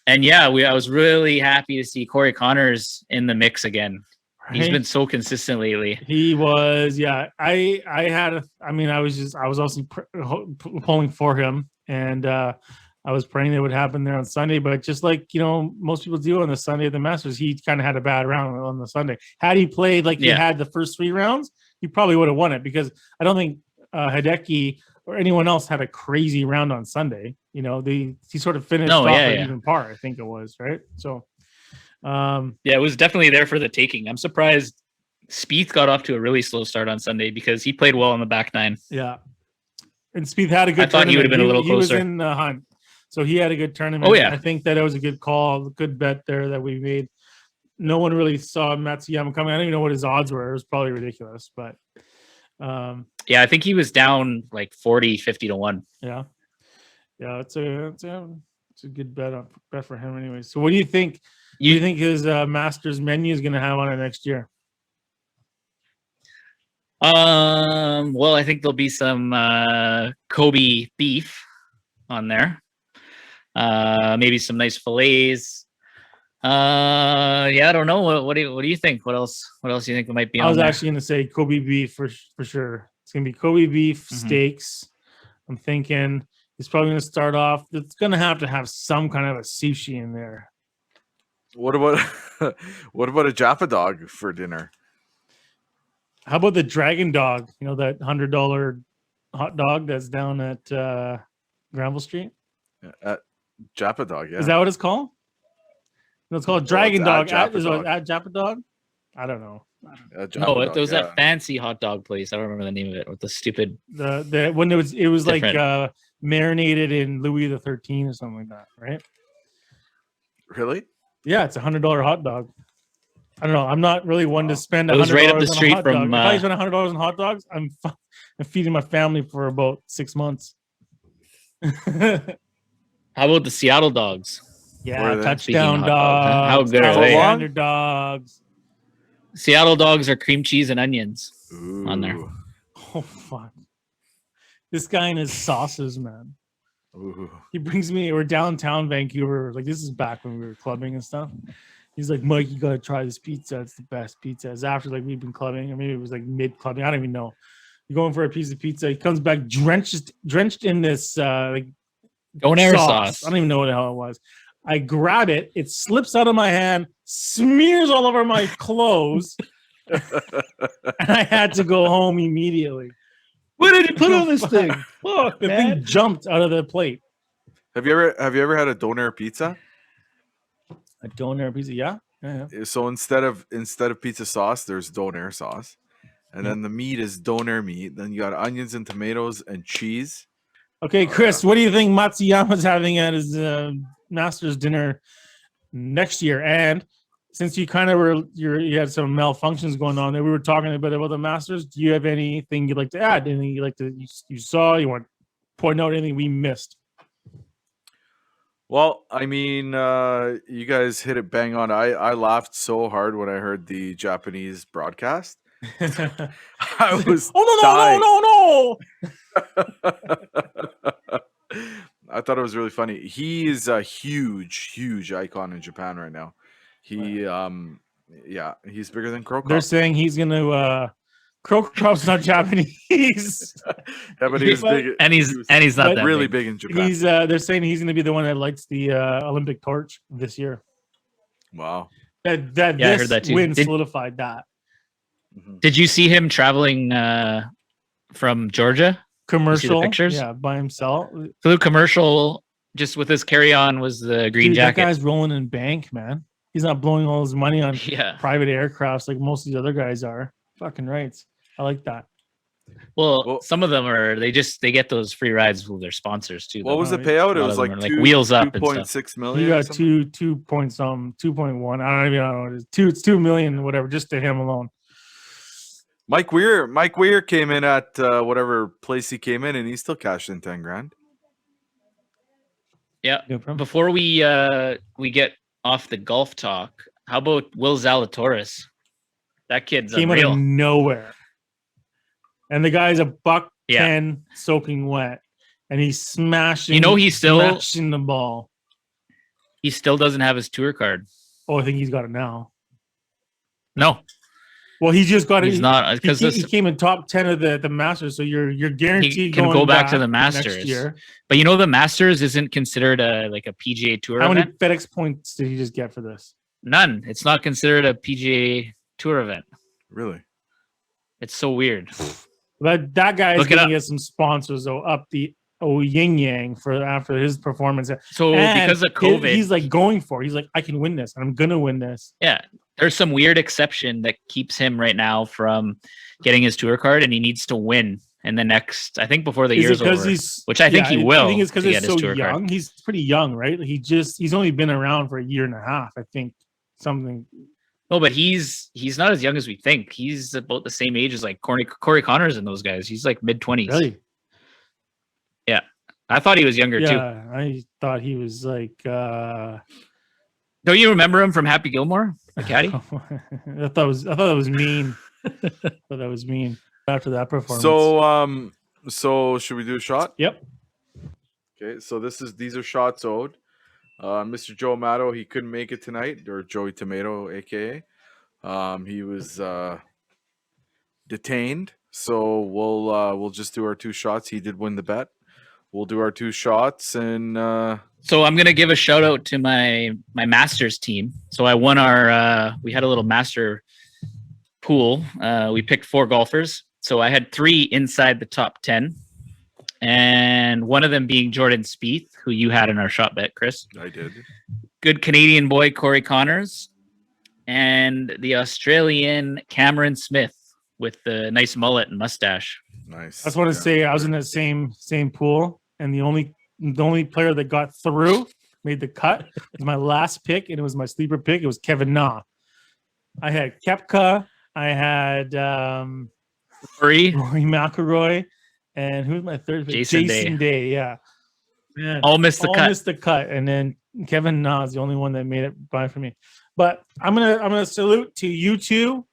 I was really happy to see Corey Connors in the mix again. Right? He's been so consistent lately. He was, I was also pulling for him, and I was praying that would happen there on Sunday, but just like, most people do on the Sunday of the Masters, he kind of had a bad round on the Sunday. Had he played like he had the first 3 rounds, he probably would have won it, because I don't think Hideki or anyone else had a crazy round on Sunday. He sort of finished off at even par, I think it was, right? So, it was definitely there for the taking. I'm surprised Spieth got off to a really slow start on Sunday, because he played well on the back 9. Yeah. And Spieth had a good I thought he would have been a little closer. He was in the hunt. So he had a good tournament. Oh, yeah. I think that it was a good call, a good bet there that we made. No one really saw Matsuyama coming. I don't even know what his odds were. It was probably ridiculous, but I think he was down like 40, 50 to 1. Yeah. Yeah, it's a good bet for him anyway. So what do you think? Do you think his Masters menu is going to have on it next year? Well, I think there'll be some Kobe beef on there. Maybe some nice fillets. Yeah, I don't know. What do you think? What else do you think might be on I was there? actually gonna say Kobe beef for sure. It's gonna be Kobe beef Mhm. steaks. I'm thinking he's probably gonna start off. It's gonna have to have some kind of a sushi in there. What about what about a Jaffa dog for dinner? How about the Dragon Dog? You know, that $100 hot dog that's down at Granville Street. At Jaffa dog, yeah. Is that what it's called? No, it's called Well, Dragon it's at Dog. Jaffa Is it Dog. at Jaffa Dog? I don't know. Jaffa No, dog, there was yeah. that fancy hot dog place. I don't remember the name of it. With the stupid. The when it was like Different. marinated in Louis the 13th or something like that, right? Really? Yeah, it's $100 hot dog. I don't know. I'm not really one to spend $100 It was right up the on a street hot from, dog. If I spend $100 on hot dogs, I'm feeding my family for about 6 months. How about the Seattle dogs? Where Yeah, are they? touchdown Speaking of hot dogs, how dogs. good are they? Alexander dogs. Seattle dogs are cream cheese and onions on there. Ooh. Oh fuck! This guy and his sauces, man. Ooh. He brings me. We're downtown Vancouver. Like this is back when we were clubbing and stuff. He's like, Mike, you gotta try this pizza. It's the best pizza. It's after like we've been clubbing, or maybe it was like mid clubbing. I don't even know. You're going for a piece of pizza. He comes back drenched in this like Donair sauce. I don't even know what the hell it was. I grab it. It slips out of my hand, smears all over my clothes, and I had to go home immediately. What did you put on this thing? Fuck, the thing jumped out of the plate. Have you ever had a doner pizza? A doner pizza, yeah. So instead of pizza sauce, there's doner sauce, and then the meat is doner meat. Then you got onions and tomatoes and cheese. Okay, Chris, what do you think Matsuyama's having at his master's dinner next year? And since you kind of you had some malfunctions going on there, we were talking a bit about the masters. Do you have anything you'd like to add? Anything you like to you saw? You want to point out anything we missed? Well, I mean, you guys hit it bang on. I laughed so hard when I heard the Japanese broadcast. I was oh no. I thought it was really funny. He is a huge icon in Japan right now. He yeah, he's bigger than Crow They're Cop. saying he's gonna Crow Crop's not Japanese. Yeah, but he was big, and he's not but that really big. big in Japan. He's they're saying he's gonna be the one that lights the Olympic torch this year. Wow. That Yeah, I this heard that too. win solidified that. Did you see him traveling from Georgia? Commercial, pictures? yeah, by himself. So the commercial, just with his carry-on, was the green Dude, jacket. that guy's rolling in bank, man. He's not blowing all his money on Yeah. private aircrafts like most of the other guys are. Fucking rights. I like that. Well, some of them are they get those free rides with their sponsors too. What though. was the A payout? It lot was of them like are, like, wheels up and stuff. 2.6 million. He or got something? 2.1. I don't even know what it is. It's 2 million, whatever, just to him alone. Mike Weir came in at whatever place he came in, and he still cashed in 10 grand. Yeah. Good for him. Before we get off the golf talk, how about Will Zalatoris? That kid's Came out unreal. of nowhere. And the guy's a buck Yeah. 10 soaking wet. And he's smashing he's still smashing the ball. he still doesn't have his tour card. Oh, I think he's got it now. No, Well, he just got it. he's not because He came in top 10 of the Masters, so you're guaranteed he can going go back to the next Masters. year. But the Masters isn't considered a PGA Tour How many event. FedEx points did he just get for this? None. It's not considered a PGA Tour event. Really? It's so weird. But that guy is Look it going up. to get some sponsors though up the yin yang for after his performance. So And because of COVID, he's like going for it. He's like, I can win this. I'm gonna win this. yeah, there's some weird exception that keeps him right now from getting his tour card, and he needs to win in the next. I think before the Is it year's because over, he's which I think he will. I think it's because to he's get his so tour young. card. He's pretty young, right? He's only been around for a year and a half. I think something. No, but he's not as young as we think. He's about the same age as like Corey Connors and those guys. He's like mid-20s. Really? I thought he was younger too. Yeah, I thought he was like. Don't you remember him from Happy Gilmore, the caddy? I thought that was mean. I thought that was mean. after that performance. So should we do a shot? Yep. Okay, so these are shots owed. Mr. Joe Amato, he couldn't make it tonight, or Joey Tomato, aka. He was detained, so we'll just do our 2 shots. He did win the bet. We'll do our 2 shots, and So I'm gonna give a shout out to my Masters team. So I won our we had a little master pool. We picked 4 golfers. So I had 3 inside the top 10, and one of them being Jordan Spieth, who you had in our shot bet, Chris. I did. Good Canadian boy Corey Connors, and the Australian Cameron Smith with the nice mullet and mustache. Nice. I just want to say I was in that same pool, and the only player that got through, made the cut, was my last pick, and it was my sleeper pick. It was Kevin Na. I had Koepka. I had Rory McIlroy, and who was my third pick? Jason Day. Yeah. Man, all missed the cut. Missed the cut, and then Kevin Na is the only one that made it by for me. But I'm gonna salute to you two,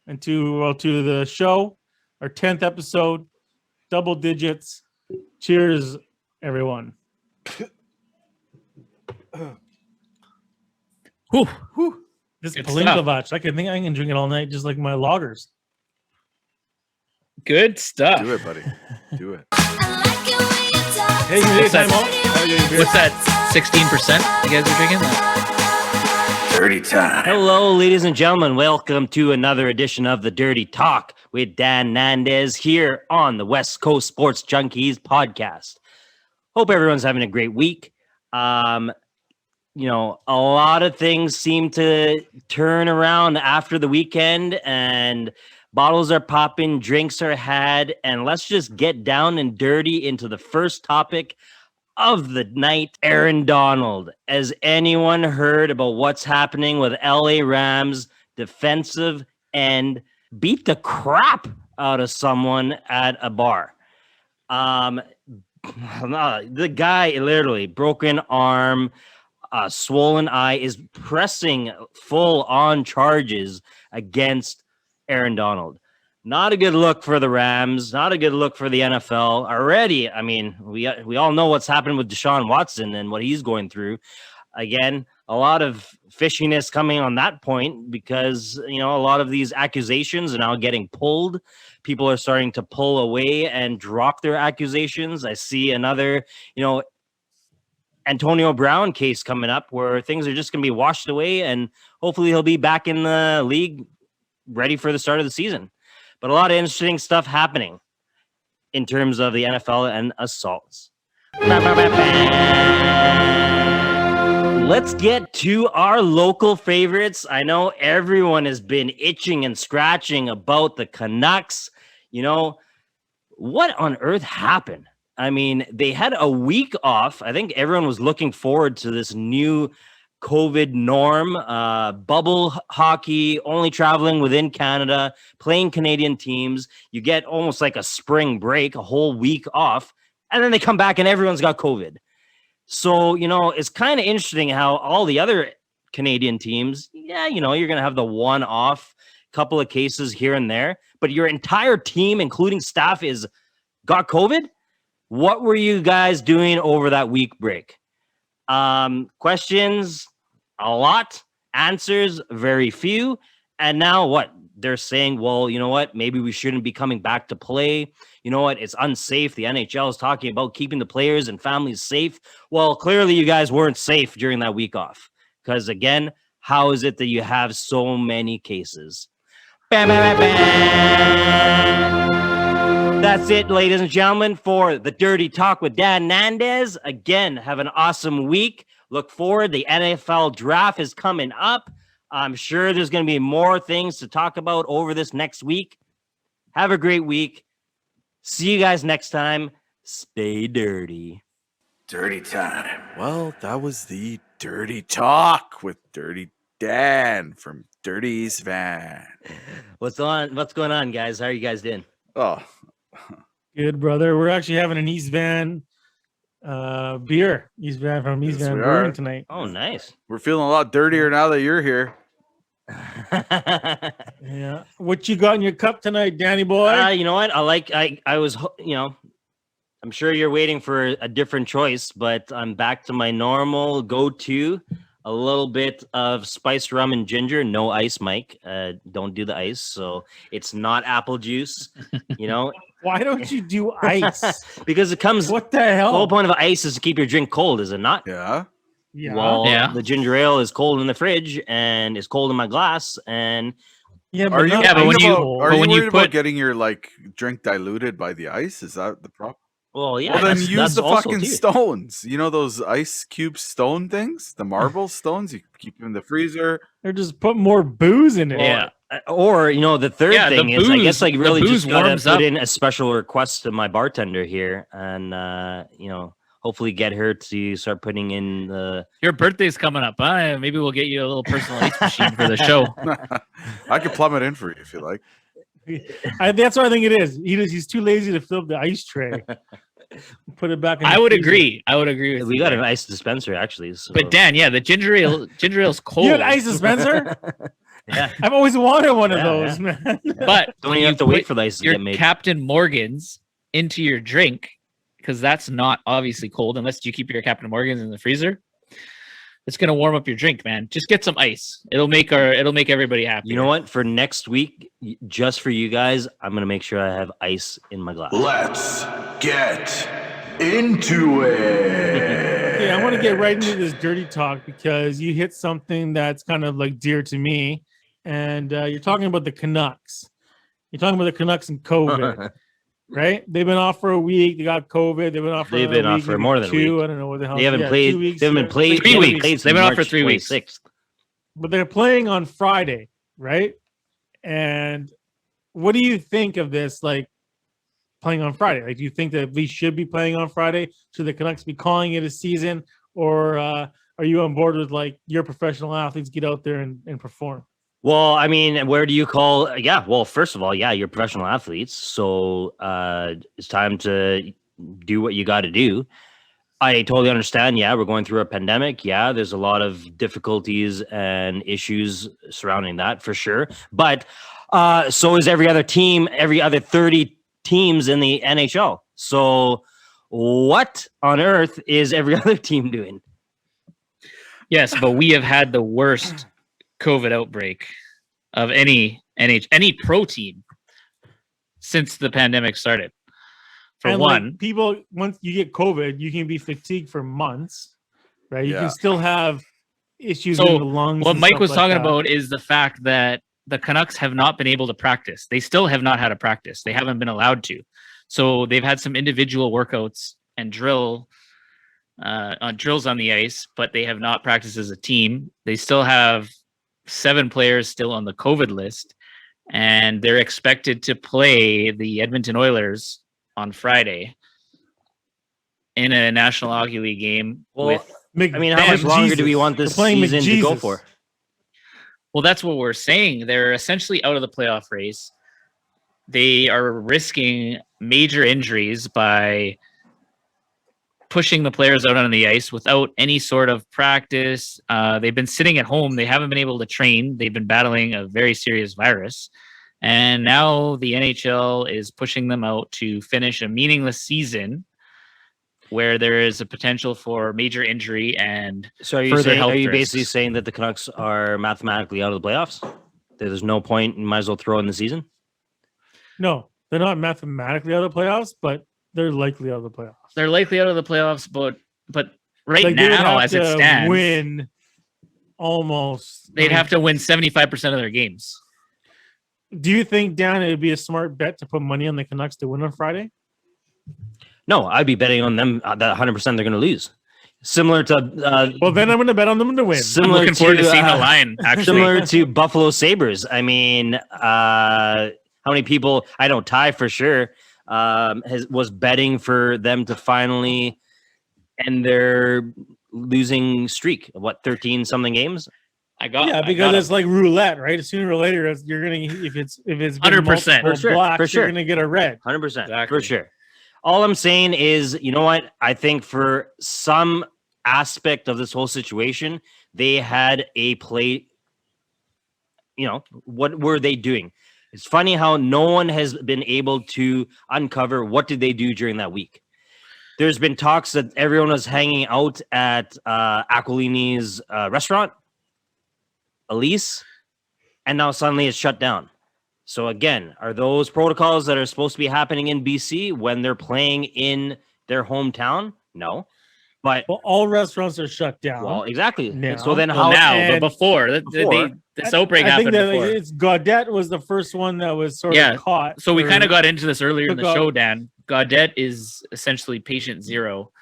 and to the show, our 10th episode, double digits. Cheers, everyone. Whew. This Good Palinkovac, I can drink it all night, just like my lagers. Good stuff. Do it, buddy. Do it. Hey, What's that? time out. What's that? 16% you guys are drinking? Dirty time. Hello, ladies and gentlemen. Welcome to another edition of the Dirty Talk with Dan Fernades here on the West Coast Sports Junkies podcast. Hope everyone's having a great week. A lot of things seem to turn around after the weekend, and bottles are popping, drinks are had, and let's just get down and dirty into the first topic of the night. Aaron Donald. Has anyone heard about what's happening with LA Rams defensive end beat the crap out of someone at a bar? The guy literally broken arm, swollen eye, is pressing full on charges against Aaron Donald. Not a good look for the Rams. Not a good look for the NFL already. I mean, we all know what's happened with Deshaun Watson and what he's going through. Again, a lot of fishiness coming on that point because, a lot of these accusations are now getting pulled. People are starting to pull away and drop their accusations. I see another, Antonio Brown case coming up where things are just going to be washed away, and hopefully he'll be back in the league ready for the start of the season. But a lot of interesting stuff happening in terms of the NFL and assaults. Let's get to our local favorites. I know everyone has been itching and scratching about the Canucks. What on earth happened? I mean, they had a week off. I think everyone was looking forward to this new COVID norm, bubble hockey, only traveling within Canada, playing Canadian teams. You get almost like a spring break, a whole week off, and then they come back and everyone's got COVID. So, it's kind of interesting how all the other Canadian teams, you're going to have the one-off couple of cases here and there, but your entire team, including staff, is got COVID. What were you guys doing over that week break? Questions, a lot. Answers, very few. And now what? They're saying, well, you know what? Maybe we shouldn't be coming back to play. You know what? It's unsafe. The NHL is talking about keeping the players and families safe. Well, clearly you guys weren't safe during that week off. Because again, how is it that you have so many cases? Bam, bam, bam, bam. That's it, ladies and gentlemen, for the Dirty Talk with Dan Fernades. Again, have an awesome week. Look forward. The NFL draft is coming up. I'm sure there's going to be more things to talk about over this next week. Have a great week. See you guys next time. Stay dirty. Dirty time. Well, that was the Dirty Talk with Dirty Dan from Dirty East Van. What's going on, guys? How are you guys doing? Oh, Good, brother. We're actually having an East Van beer. East Van from East Yes, Van we Brewing are. tonight. Oh, nice. we're feeling a lot dirtier now that you're here. Yeah. What you got in your cup tonight, Danny boy? You know what? I was, I'm sure you're waiting for a different choice, but I'm back to my normal go-to. A little bit of spiced rum and ginger, no ice, Mike. Don't do the ice. So it's not apple juice, Why don't you do ice? because it comes. What the The hell? whole point of ice is to keep your drink cold, is it not? Yeah. Yeah. Well, Yeah. the ginger ale is cold in the fridge and is cold in my glass, and yeah, Are you? not Yeah, but when ice you- cold. Are but you when you worried about put- getting your drink diluted by the ice? Is that the problem? well, yeah. Well, then that's use the also fucking too. stones. You know those ice cube stone things, the marble stones. You keep them in the freezer. Or just put more booze in it. Yeah. Or the third Yeah, the thing is, I guess, booze- like the really booze just gotta warms put up. in a special request to my bartender here, and hopefully get her to start putting in the. Your birthday's coming up. Huh? Maybe we'll get you a little personal ice machine for the show. I could plumb it in for you if you like. That's what I think it is. He's too lazy to fill up the ice tray. Put it back in I the would freezer. agree. I would agree with We you got there. an ice dispenser actually. So. But Dan, yeah, the ginger ale's cold. You had ice dispenser? yeah, I've always wanted one of Yeah, those, man. But don't when even have to put wait for the ice to your get made. Captain Morgan's into your drink, because that's not obviously cold unless you keep your Captain Morgan's in the freezer. It's gonna warm up your drink, man. Just get some ice. It'll make everybody happy. You know what? For next week, just for you guys, I'm gonna make sure I have ice in my glass. Let's get into it. Yeah, I want to get right into this dirty talk because you hit something that's kind of dear to me, and you're talking about the Canucks. You're talking about the Canucks and COVID, right? They've been off for a week. They got COVID. They've been off for They've been off for maybe more than a two. week. I don't know what the hell. They haven't Yeah, played. 2 weeks. They haven't been played. 3 they haven't weeks. played They've since been off for March 3 weeks. 26th. But they're playing on Friday, right? And what do you think of this? Playing on Friday. Do you think that we should be playing on Friday? Should the Canucks be calling it a season, or are you on board with your professional athletes get out there and perform? Well, I mean, where do you call? Yeah, well, first of all, yeah, you're professional athletes, so it's time to do what you got to do. I totally understand. Yeah, we're going through a pandemic. Yeah, there's a lot of difficulties and issues surrounding that for sure. But so is every other team, every other 30 teams in the NHL. So what on earth is every other team doing? Yes, but we have had the worst COVID outbreak of any pro team since the pandemic started. For And one, people, once you get COVID, you can be fatigued for months, right? You Yeah. can still have issues So, in the lungs. what and Mike stuff was like talking that. about is the fact that the Canucks have not been able to practice. They still have not had a practice. They haven't been allowed to. So they've had some individual workouts and drills on the ice, but they have not practiced as a team. They still have 7 players still on the COVID list, and they're expected to play the Edmonton Oilers on Friday in a National Hockey League game. Well, I mean, how much longer do we want this season to go for? Well, that's what we're saying. They're essentially out of the playoff race. They are risking major injuries by pushing the players out on the ice without any sort of practice. They've been sitting at home. They haven't been able to train. They've been battling a very serious virus. And now the NHL is pushing them out to finish a meaningless season where there is a potential for major injury and So are you further saying, health are you risks. basically saying that the Canucks are mathematically out of the playoffs? There's no point. You might as well throw in the season. No, they're not mathematically out of the playoffs, but they're likely out of the playoffs. they're likely out of the playoffs, but right They would now, have as it to stands, win almost. they'd have to win 75% of their games. Do you think, Dan, it would be a smart bet to put money on the Canucks to win on Friday? No, I'd be betting on them that 100% they're going to lose. Similar to Well, then I'm going to bet on them to win. I'm similar looking forward to seeing the uh, line, actually. similar to Buffalo Sabres. I mean, how many people? I know Ty for sure was betting for them to finally end their losing streak. What 13 something games? I got Yeah, I because got it's like roulette, right? Sooner or later, you're gonna if it's been 100%. multiple For sure, blocks, for sure. you're gonna get a red. 100% Exactly. for sure. All I'm saying is, you know what? I think for some aspect of this whole situation, they had a play what were they doing? It's funny how no one has been able to uncover what did they do during that week. There's been talks that everyone was hanging out at Aquilini's restaurant, Elise, and now suddenly it's shut down. So again, are those protocols that are supposed to be happening in BC when they're playing in their hometown? No. But all restaurants are shut down. Well, exactly. Now. So then well, how now, but before this outbreak happened before. It's Gaudette was the first one that was sort of caught. So we kind of got into this earlier in the show, Dan. Gaudette is essentially patient zero.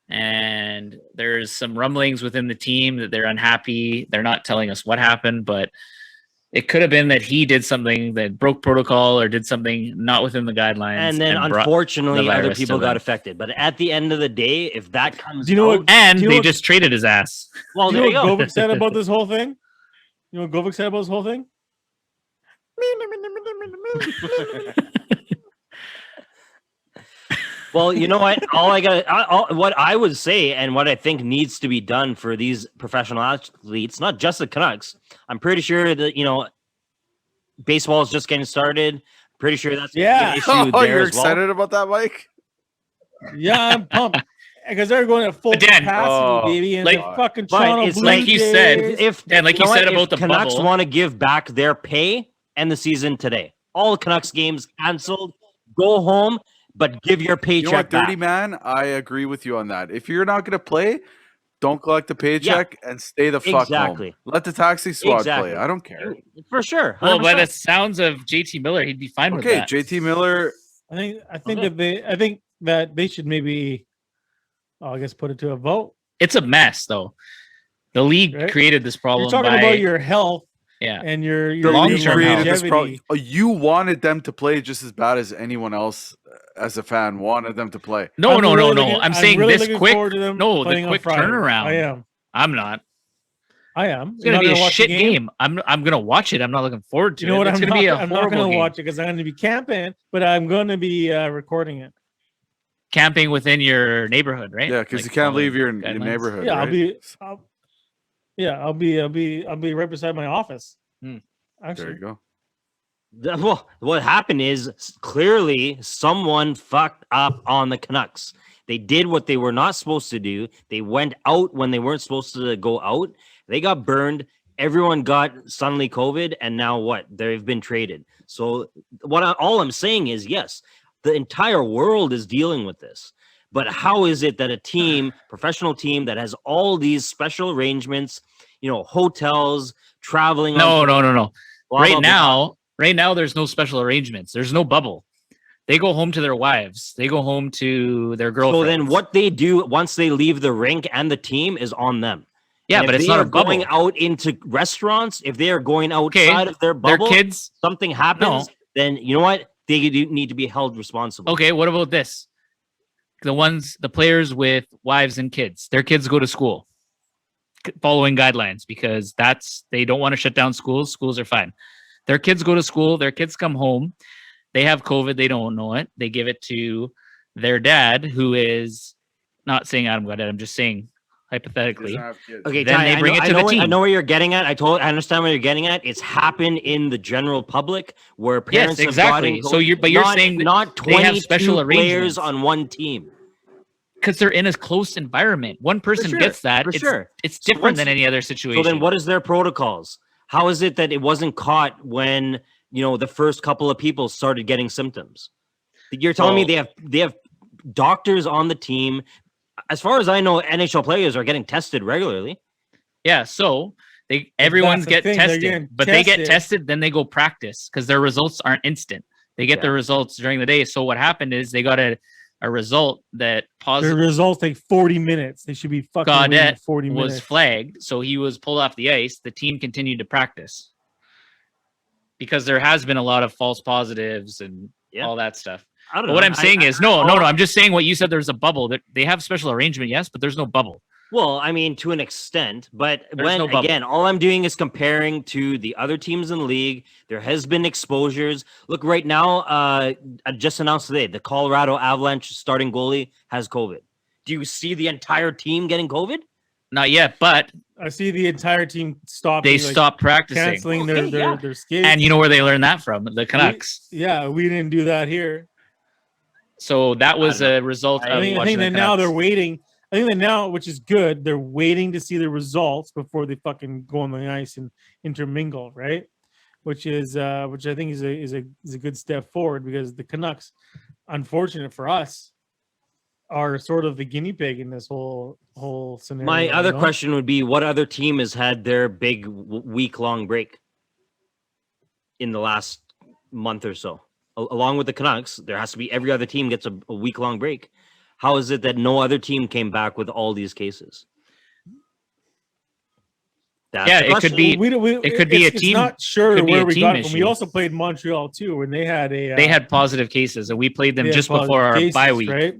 And there's some rumblings within the team that they're unhappy. They're not telling us what happened, but it could have been that he did something that broke protocol or did something not within the guidelines. And then unfortunately other people got affected. But at the end of the day, if that comes they just traded his ass. Well, do you know what Govik said about this whole thing? You know what Govik said about this whole thing? Well, you know what? What I would say, and what I think needs to be done for these professional athletes, not just the Canucks. I'm pretty sure that baseball is just getting started. Pretty sure that's an issue there you're as well. excited about that, Mike? Yeah, I'm pumped because they're going at full capacity, baby. And the fucking Toronto it's Blue like you Jays. said, like you said about the Canucks bubble. want to give back their pay and the season today. All the Canucks games canceled. Go home. But give your paycheck You know what, Dirty back. Man? I agree with you on that. If you're not going to play, don't collect the paycheck and stay the fuck home. Let the taxi squad play. I don't care. For sure. 100%. Well, by the sounds of JT Miller, he'd be fine with that. Okay, JT Miller. I think that they should maybe, I guess, put it to a vote. It's a mess, though. The league created this problem. You're talking about your health. Yeah, and your long-term created this problem. You wanted them to play just as bad as anyone else, as a fan, wanted them to play. No. I'm saying really this quick. No, the quick turnaround. I am. I'm not. I am. It's gonna be a shit game. I'm gonna watch it. I'm not looking forward to it. You know what? It's gonna be a horrible game. I'm not gonna watch it because I'm gonna be camping, but I'm gonna be recording it. Camping within your neighborhood, right? Yeah, because you can't leave your neighborhood. Yeah, right? I'll be right beside my office. Actually, there you go. Well, what happened is clearly someone fucked up on the Canucks. They did what they were not supposed to do. They went out when they weren't supposed to go out. They got burned. Everyone got suddenly COVID, and now what? They've been traded. So all I'm saying is, yes, the entire world is dealing with this. But how is it that a team, professional team that has all these special arrangements, hotels, traveling? No. Right now, there's no special arrangements. There's no bubble. They go home to their wives. They go home to their girlfriends. So then what they do once they leave the rink and the team is on them. Yeah, but it's not a bubble. Going out into restaurants, if they are going outside of their bubble, their kids, something happens, then you know what? They do need to be held responsible. Okay, what about this? The players with wives and kids, their kids go to school following guidelines because they don't want to shut down schools. Schools are fine. Their kids go to school. Their kids come home. They have COVID. They don't know it. They give it to their dad, who is not saying Adam got it. I'm just saying hypothetically. Okay, then they bring it to the team. I know where you're getting at. I understand where you're getting at. It's happened in the general public where parents have gotten COVID. So you're saying not 22 they have special players on one team. Because they're in a close environment. One person gets that. It's different than any other situation. So then what is their protocols? How is it that it wasn't caught when, the first couple of people started getting symptoms? You're telling me they have doctors on the team. As far as I know, NHL players are getting tested regularly. Yeah, so everyone's get tested, but they get tested, then they go practice because their results aren't instant. They get their results during the day. So what happened is they got a result that positive. The results take 40 minutes. They should be fucking Gaudette 40 minutes. Was flagged, so he was pulled off the ice. The team continued to practice because there has been a lot of false positives and all that stuff. But what I'm saying is, no. I'm just saying what you said. There's a bubble that they have special arrangement, yes, but there's no bubble. Well, I mean, to an extent, but again, all I'm doing is comparing to the other teams in the league. There has been exposures. Look, right now, I just announced today, the Colorado Avalanche starting goalie has COVID. Do you see the entire team getting COVID? Not yet, but I see the entire team stopping. they stopped practicing. canceling Okay, their skates. And you know where they learned that from? The Canucks. we didn't do that here. So that was a result of I think watching that the now they're Canucks. waiting. I think that now, which is good, they're waiting to see the results before they fucking go on the ice and intermingle, right? Which I think is a good step forward, because the Canucks, unfortunate for us, are sort of the guinea pig in this whole scenario. My other you know? question would be, what other team has had their big week-long break in the last month or so? Along with the Canucks, there has to be every other team gets a week-long break. How is it that no other team came back with all these cases? That's the It question. could be. It could be a It's team. not sure could be where a we team got it from. We issue. also played Montreal too, and they had They had positive cases, and we played them they had just positive before our cases, bye week. right?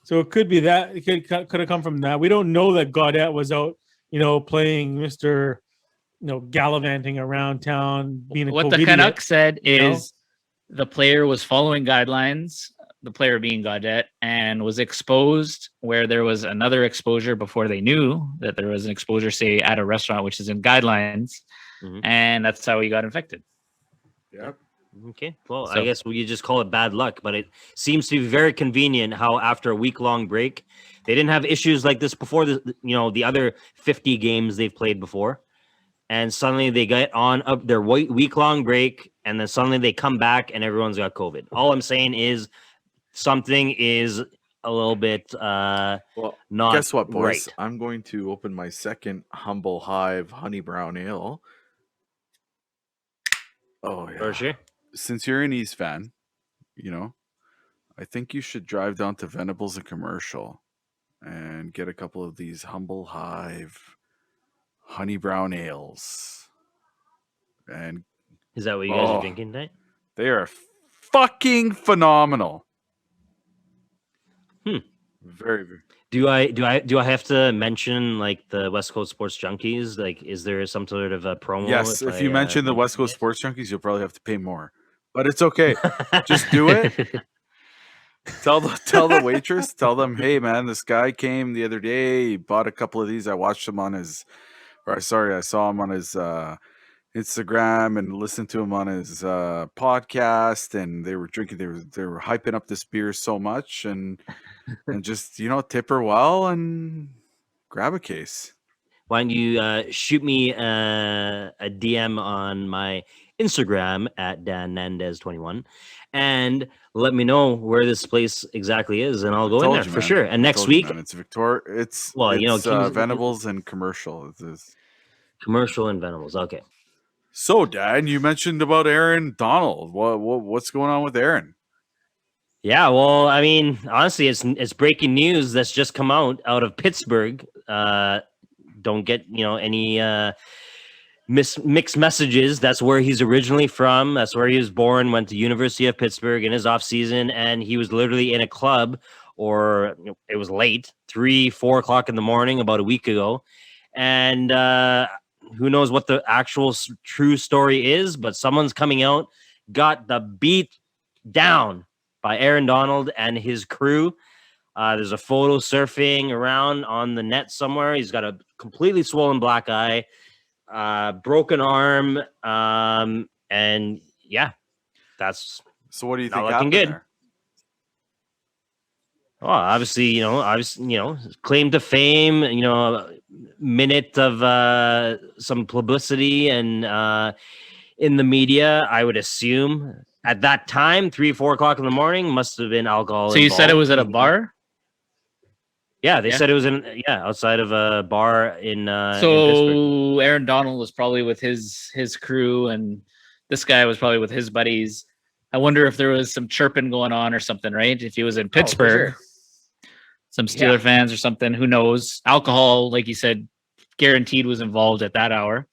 So it could be that it could have come from that. We don't know that Gaudette was out, playing Mr. Gallivanting around town, being a What the COVIDiot. Canucks said you know? is the player was following guidelines, the player being Gaudette, and was exposed where there was another exposure before they knew that there was an exposure, say, at a restaurant, which is in guidelines. Mhm. And that's how he got infected. Yep. Okay, well, So- I guess we just call it bad luck, but it seems to be very convenient how after a week-long break, they didn't have issues like this before the other 50 games they've played before, and suddenly they get on up their week-long break, and then suddenly they come back and everyone's got COVID. All I'm saying is something is a little bit Well, not guess what, boys? right. I'm going to open my second Humble Hive Honey Brown Ale. Oh yeah. For sure. Since you're an East fan, I think you should drive down to Venables and Commercial and get a couple of these Humble Hive Honey Brown Ales. And Is that what you guys Oh. are drinking tonight? they are fucking phenomenal. Very, very. Do I have to mention like the West Coast Sports Junkies? Like, is there some sort of a promo? Yes, if you mention the West Coast it? Sports Junkies, you'll probably have to pay more. But it's okay. Just do it. Tell the waitress, tell them, hey man, this guy came the other day, he bought a couple of these. I watched him on his, I saw him on his Instagram and listened to him on his podcast, and they were drinking, they were hyping up this beer so much, and just tip her well and grab a case. Why don't you shoot me a DM on my Instagram at DanNandez21 and let me know where this place exactly is, and I'll go in Told there you, for man. sure. And I next told you, week, man. It's Victoria. It's Kings- Venables and Commercial. commercial and Venables. Okay. So, Dan, you mentioned about Aaron Donald. What's going on with Aaron? Yeah, well, I mean, honestly, it's breaking news that's just come out of Pittsburgh. Don't get any mixed messages. That's where he's originally from. That's where he was born. Went to University of Pittsburgh in his off season, and he was literally in a club, or it was late, 3-4 o'clock in the morning about a week ago, and who knows what the actual true story is, but someone's coming out, got the beat down by Aaron Donald and his crew. There's a photo surfing around on the net somewhere. He's got a completely swollen black eye, broken arm, and yeah, that's So, what do you not think looking happened good. there? well, obviously, claim to fame, a minute of some publicity and in the media. I would assume at that time, 3-4 o'clock in the morning, must have been alcohol. So you said it involved. was at a bar? Yeah, they Yeah. said it was outside of a bar in Pittsburgh. So Aaron Donald was probably with his crew, and this guy was probably with his buddies. I wonder if there was some chirping going on or something, right? If he was in Pittsburgh, some Steeler fans or something, who knows? Alcohol, like you said, guaranteed was involved at that hour.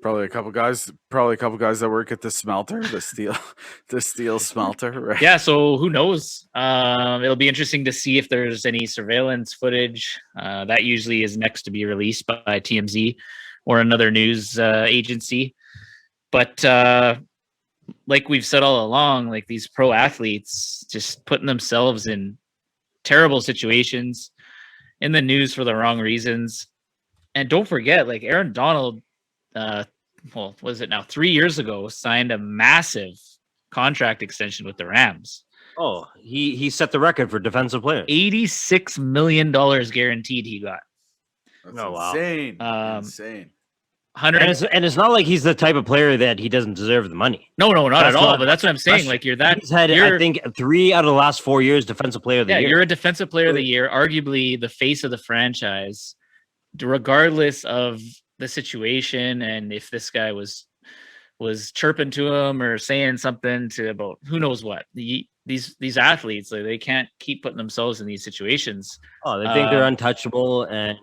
Probably a couple guys that work at the smelter, the steel smelter, right? Yeah, so who knows? It'll be interesting to see if there's any surveillance footage. That usually is next to be released by TMZ or another news agency. But like we've said all along, like these pro athletes just putting themselves in terrible situations. in the news for the wrong reasons. And don't forget, like Aaron Donald, well, was it now 3 years ago, signed a massive contract extension with the Rams. Oh, he set the record for defensive player. $86 million guaranteed he got. That's Oh, wow. insane. Insane. And it's not like he's the type of player that he doesn't deserve the money. No, not That's at all. not But that's what I'm saying. question. Like you're that. He's had, I think, 3 out of the last 4 years defensive player of the year. You're a defensive player of the year, arguably the face of the franchise, regardless of the situation and if this guy was chirping to him or saying something about who knows what. These athletes, like, they can't keep putting themselves in these situations. Oh, they think they're untouchable, and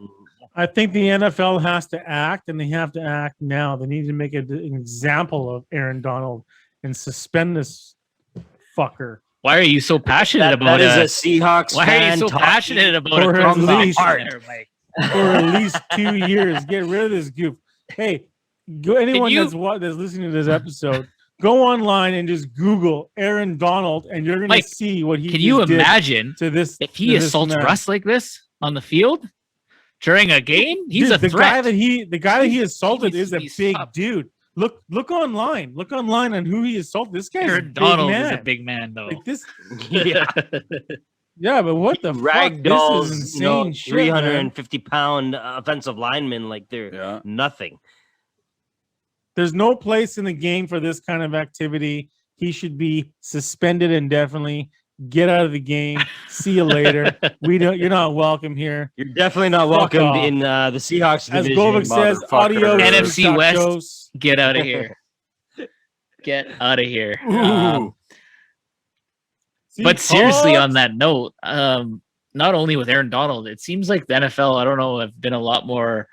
I think the NFL has to act, and they have to act now. They need to make an example of Aaron Donald and suspend this fucker. Why are you so passionate about that? That is a Seahawks why fan. are you so talking passionate about Or it at from the least- heart, Mike? For at least 2 years. Get rid of this goof. Hey, anyone you- that's listening to this episode, go online and just Google Aaron Donald, and you're going to Mike, see what he Can you just did imagine to this. if to he this assaults man. Russ like this on the field during a game? He's Dude, a the threat. guy that he assaulted He's- is a he's big up. dude. Look online. Look online on who he assaulted. This guy's a Aaron big Donald man. is a big man, though. Like this. Yeah, Yeah, but what the fuck? ragdolls, This is insane shit, man. 350-pound offensive linemen like they're Yeah. nothing. There's no place in the game for this kind of activity. He should be suspended indefinitely. Get out of the game. See you later. You're not welcome here. You're definitely not Fuck welcome off. in the Seahawks As division. Govic says, motherfucker. audio NFC West. tacos. Get out of here. Get out of here. Ooh. See, But seriously, Fox? on that note, not only with Aaron Donald, it seems like the NFL, I don't know, have been a lot more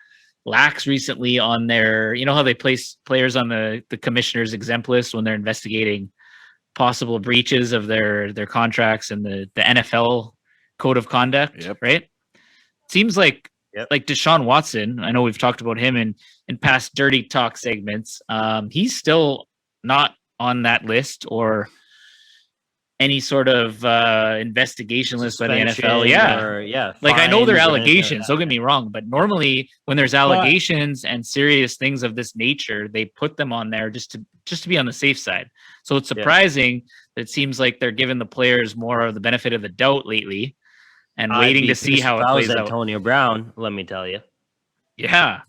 lax recently on their, you know how they place players on the commissioner's exempt list when they're investigating possible breaches of their contracts and the NFL code of conduct, Yep. right? Seems like Yep. like Deshaun Watson, I know we've talked about him in past Dirty Talk segments. He's still not on that list or any sort of investigation list by the NFL. Yeah. Like, I know they're fines or anything like allegations, that. don't get me wrong, but normally when there's allegations and serious things of this nature, they put them on there just to be on the safe side. So it's surprising that it seems like they're giving the players more of the benefit of the doubt lately and waiting to see how it plays out. Antonio Brown, let me tell you. Yeah.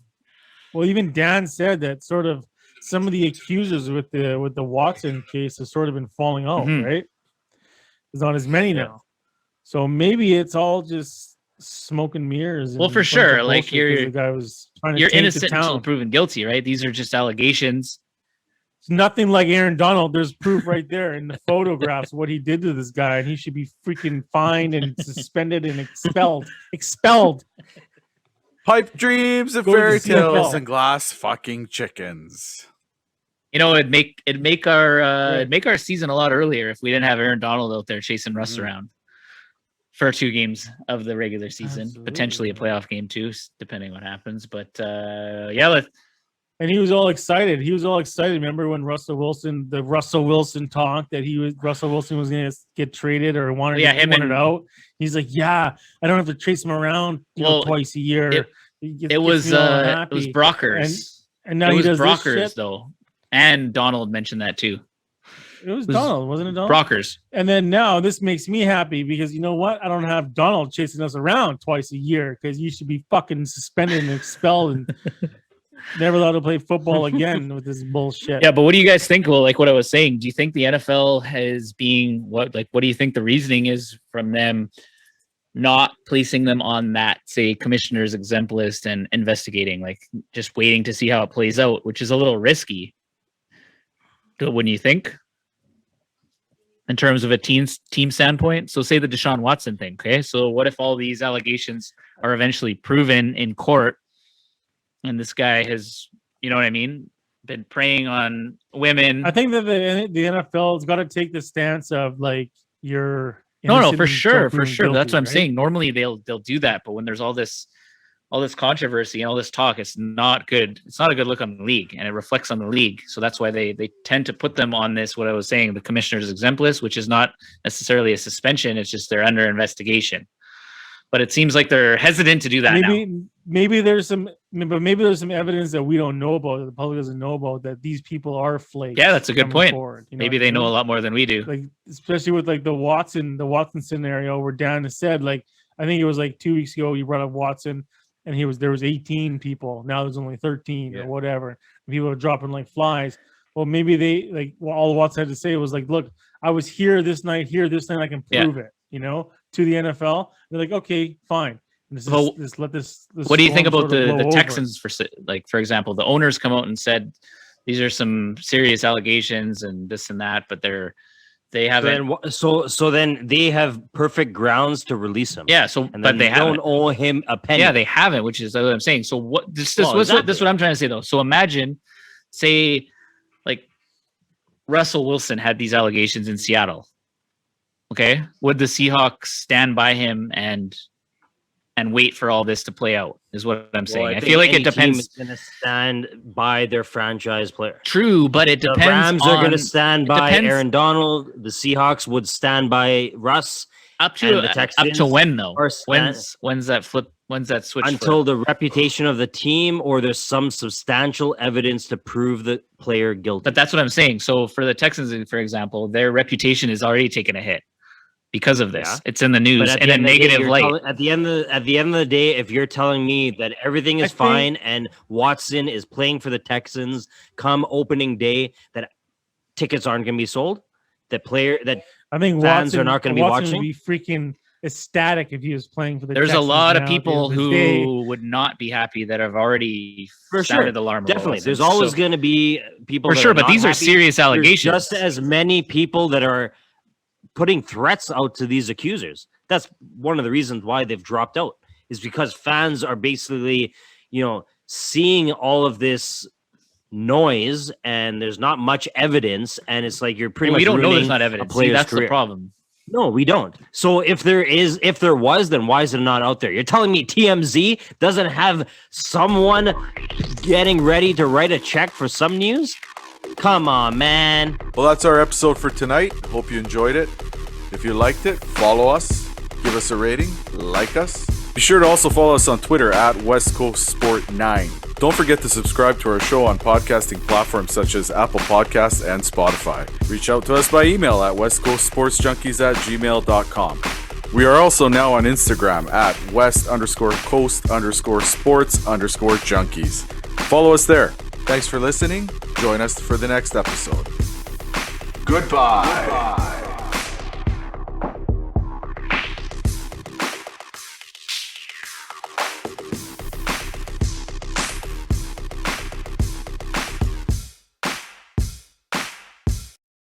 Well, even Dan said that sort of some of the accusers with the Watson case has sort of been falling out, Mhm. right? There's not as many now. So maybe it's all just smoke and mirrors. Well, and for a bunch of sure, like, bullshit 'cause the guy was trying to You're take the innocent until town. proven guilty, right? These are just allegations. It's nothing like Aaron Donald. There's proof right there in the photographs what he did to this guy, and he should be freaking fined and suspended and expelled. Expelled. Pipe dreams of Go to the fairy tales CFL. and glass fucking chickens. You know, it'd make our season a lot earlier if we didn't have Aaron Donald out there chasing Russ Mhm. around for 2 games of the regular season, potentially a Absolutely. playoff game too, depending what happens. But yeah, And he was all excited. Remember when Russell Wilson talk that Russell Wilson was going to get traded or wanted out. He's like, yeah, I don't have to chase him around twice a year. it was Brockers. And now It he was does this Brockers shit. though, and Donald mentioned that too. It was was Donald, wasn't it Donald? Brockers. And then now this makes me happy because you know what? I don't have Donald chasing us around twice a year because you should be fucking suspended and expelled and never allowed to play football again with this bullshit. Yeah, but what do you guys think? Well, like what I was saying, do you think the NFL is being what do you think the reasoning is from them not placing them on that, say, commissioner's exempt list and investigating, like just waiting to see how it plays out, which is a little risky? Wouldn't you think? In terms of a team standpoint, so say the Deshaun Watson thing. Okay, so what if all these allegations are eventually proven in court, and this guy has, you know what I mean, been preying on women? I think that the NFL's got to take the stance of like you're No, innocent for until sure. proven That's guilty, what I'm right? saying. Normally they'll do that, but when there's all this controversy and all this talk, it's not good. It's not a good look on the league, and it reflects on the league. So that's why they tend to put them on this, what I was saying, the commissioner's exempt list, which is not necessarily a suspension. It's just they're under investigation. But it seems like they're hesitant to do that now. Maybe there's some evidence that we don't know about, that the public doesn't know about, that these people are flakes. Yeah, that's a good point. Forward, maybe they know a lot more than we do. Like, especially with like the Watson scenario, where Dan has said, like, I think it was like 2 weeks ago, he brought up Watson, and there was 18 people. Now there's only 13 or whatever. People are dropping like flies. Well, maybe all Watson had to say was like, look, I was here this night, I can prove it, to the NFL. They're like, okay, fine. Let this what do you think about the Texans, for example? The owners come out and said these are some serious allegations and this and that, but they haven't. So then they have perfect grounds to release him. Yeah. But they don't owe him a penny. Yeah, they haven't, which is what I'm saying. So what? This is what I'm trying to say though. So imagine, say, like Russell Wilson had these allegations in Seattle. Okay, would the Seahawks stand by him and wait for all this to play out? Is what I'm saying. I feel like it depends. Is going to stand by their franchise player. True, but it depends. The Rams are going to stand by Aaron Donald. The Seahawks would stand by Russ. Up to when though? When's that flip? When's that switch? Until the reputation of the team, or there's some substantial evidence to prove the player guilty. But that's what I'm saying. So for the Texans, for example, their reputation is already taking a hit because of this. It's in the news in a negative light. At the end of the day, if you're telling me that everything is fine and Watson is playing for the Texans come opening day, that tickets aren't going to be sold, I think fans are not going to be watching. Would be freaking ecstatic if he was playing for the There's Texans. A lot of people who would not be happy that have already sounded the alarm. Definitely. There's always going to be people but these are serious allegations. There's just as many people that are putting threats out to these accusers. That's one of the reasons why they've dropped out, is because fans are basically, seeing all of this noise and there's not much evidence, and it's like you're pretty much. We don't know there's not evidence. That's the problem. No, we don't. So if there was, then why is it not out there? You're telling me TMZ doesn't have someone getting ready to write a check for some news? Come on, man. Well, that's our episode for tonight. Hope you enjoyed it. If you liked it, follow us, give us a rating, like us. Be sure to also follow us on Twitter at West Coast Sport 9. Don't forget to subscribe to our show on podcasting platforms such as Apple Podcasts and Spotify. Reach out to us by email at westcoastsportsjunkies@gmail.com. We are also now on Instagram at west_coast_sports_junkies. Follow us there. Thanks for listening. Join us for the next episode. Goodbye.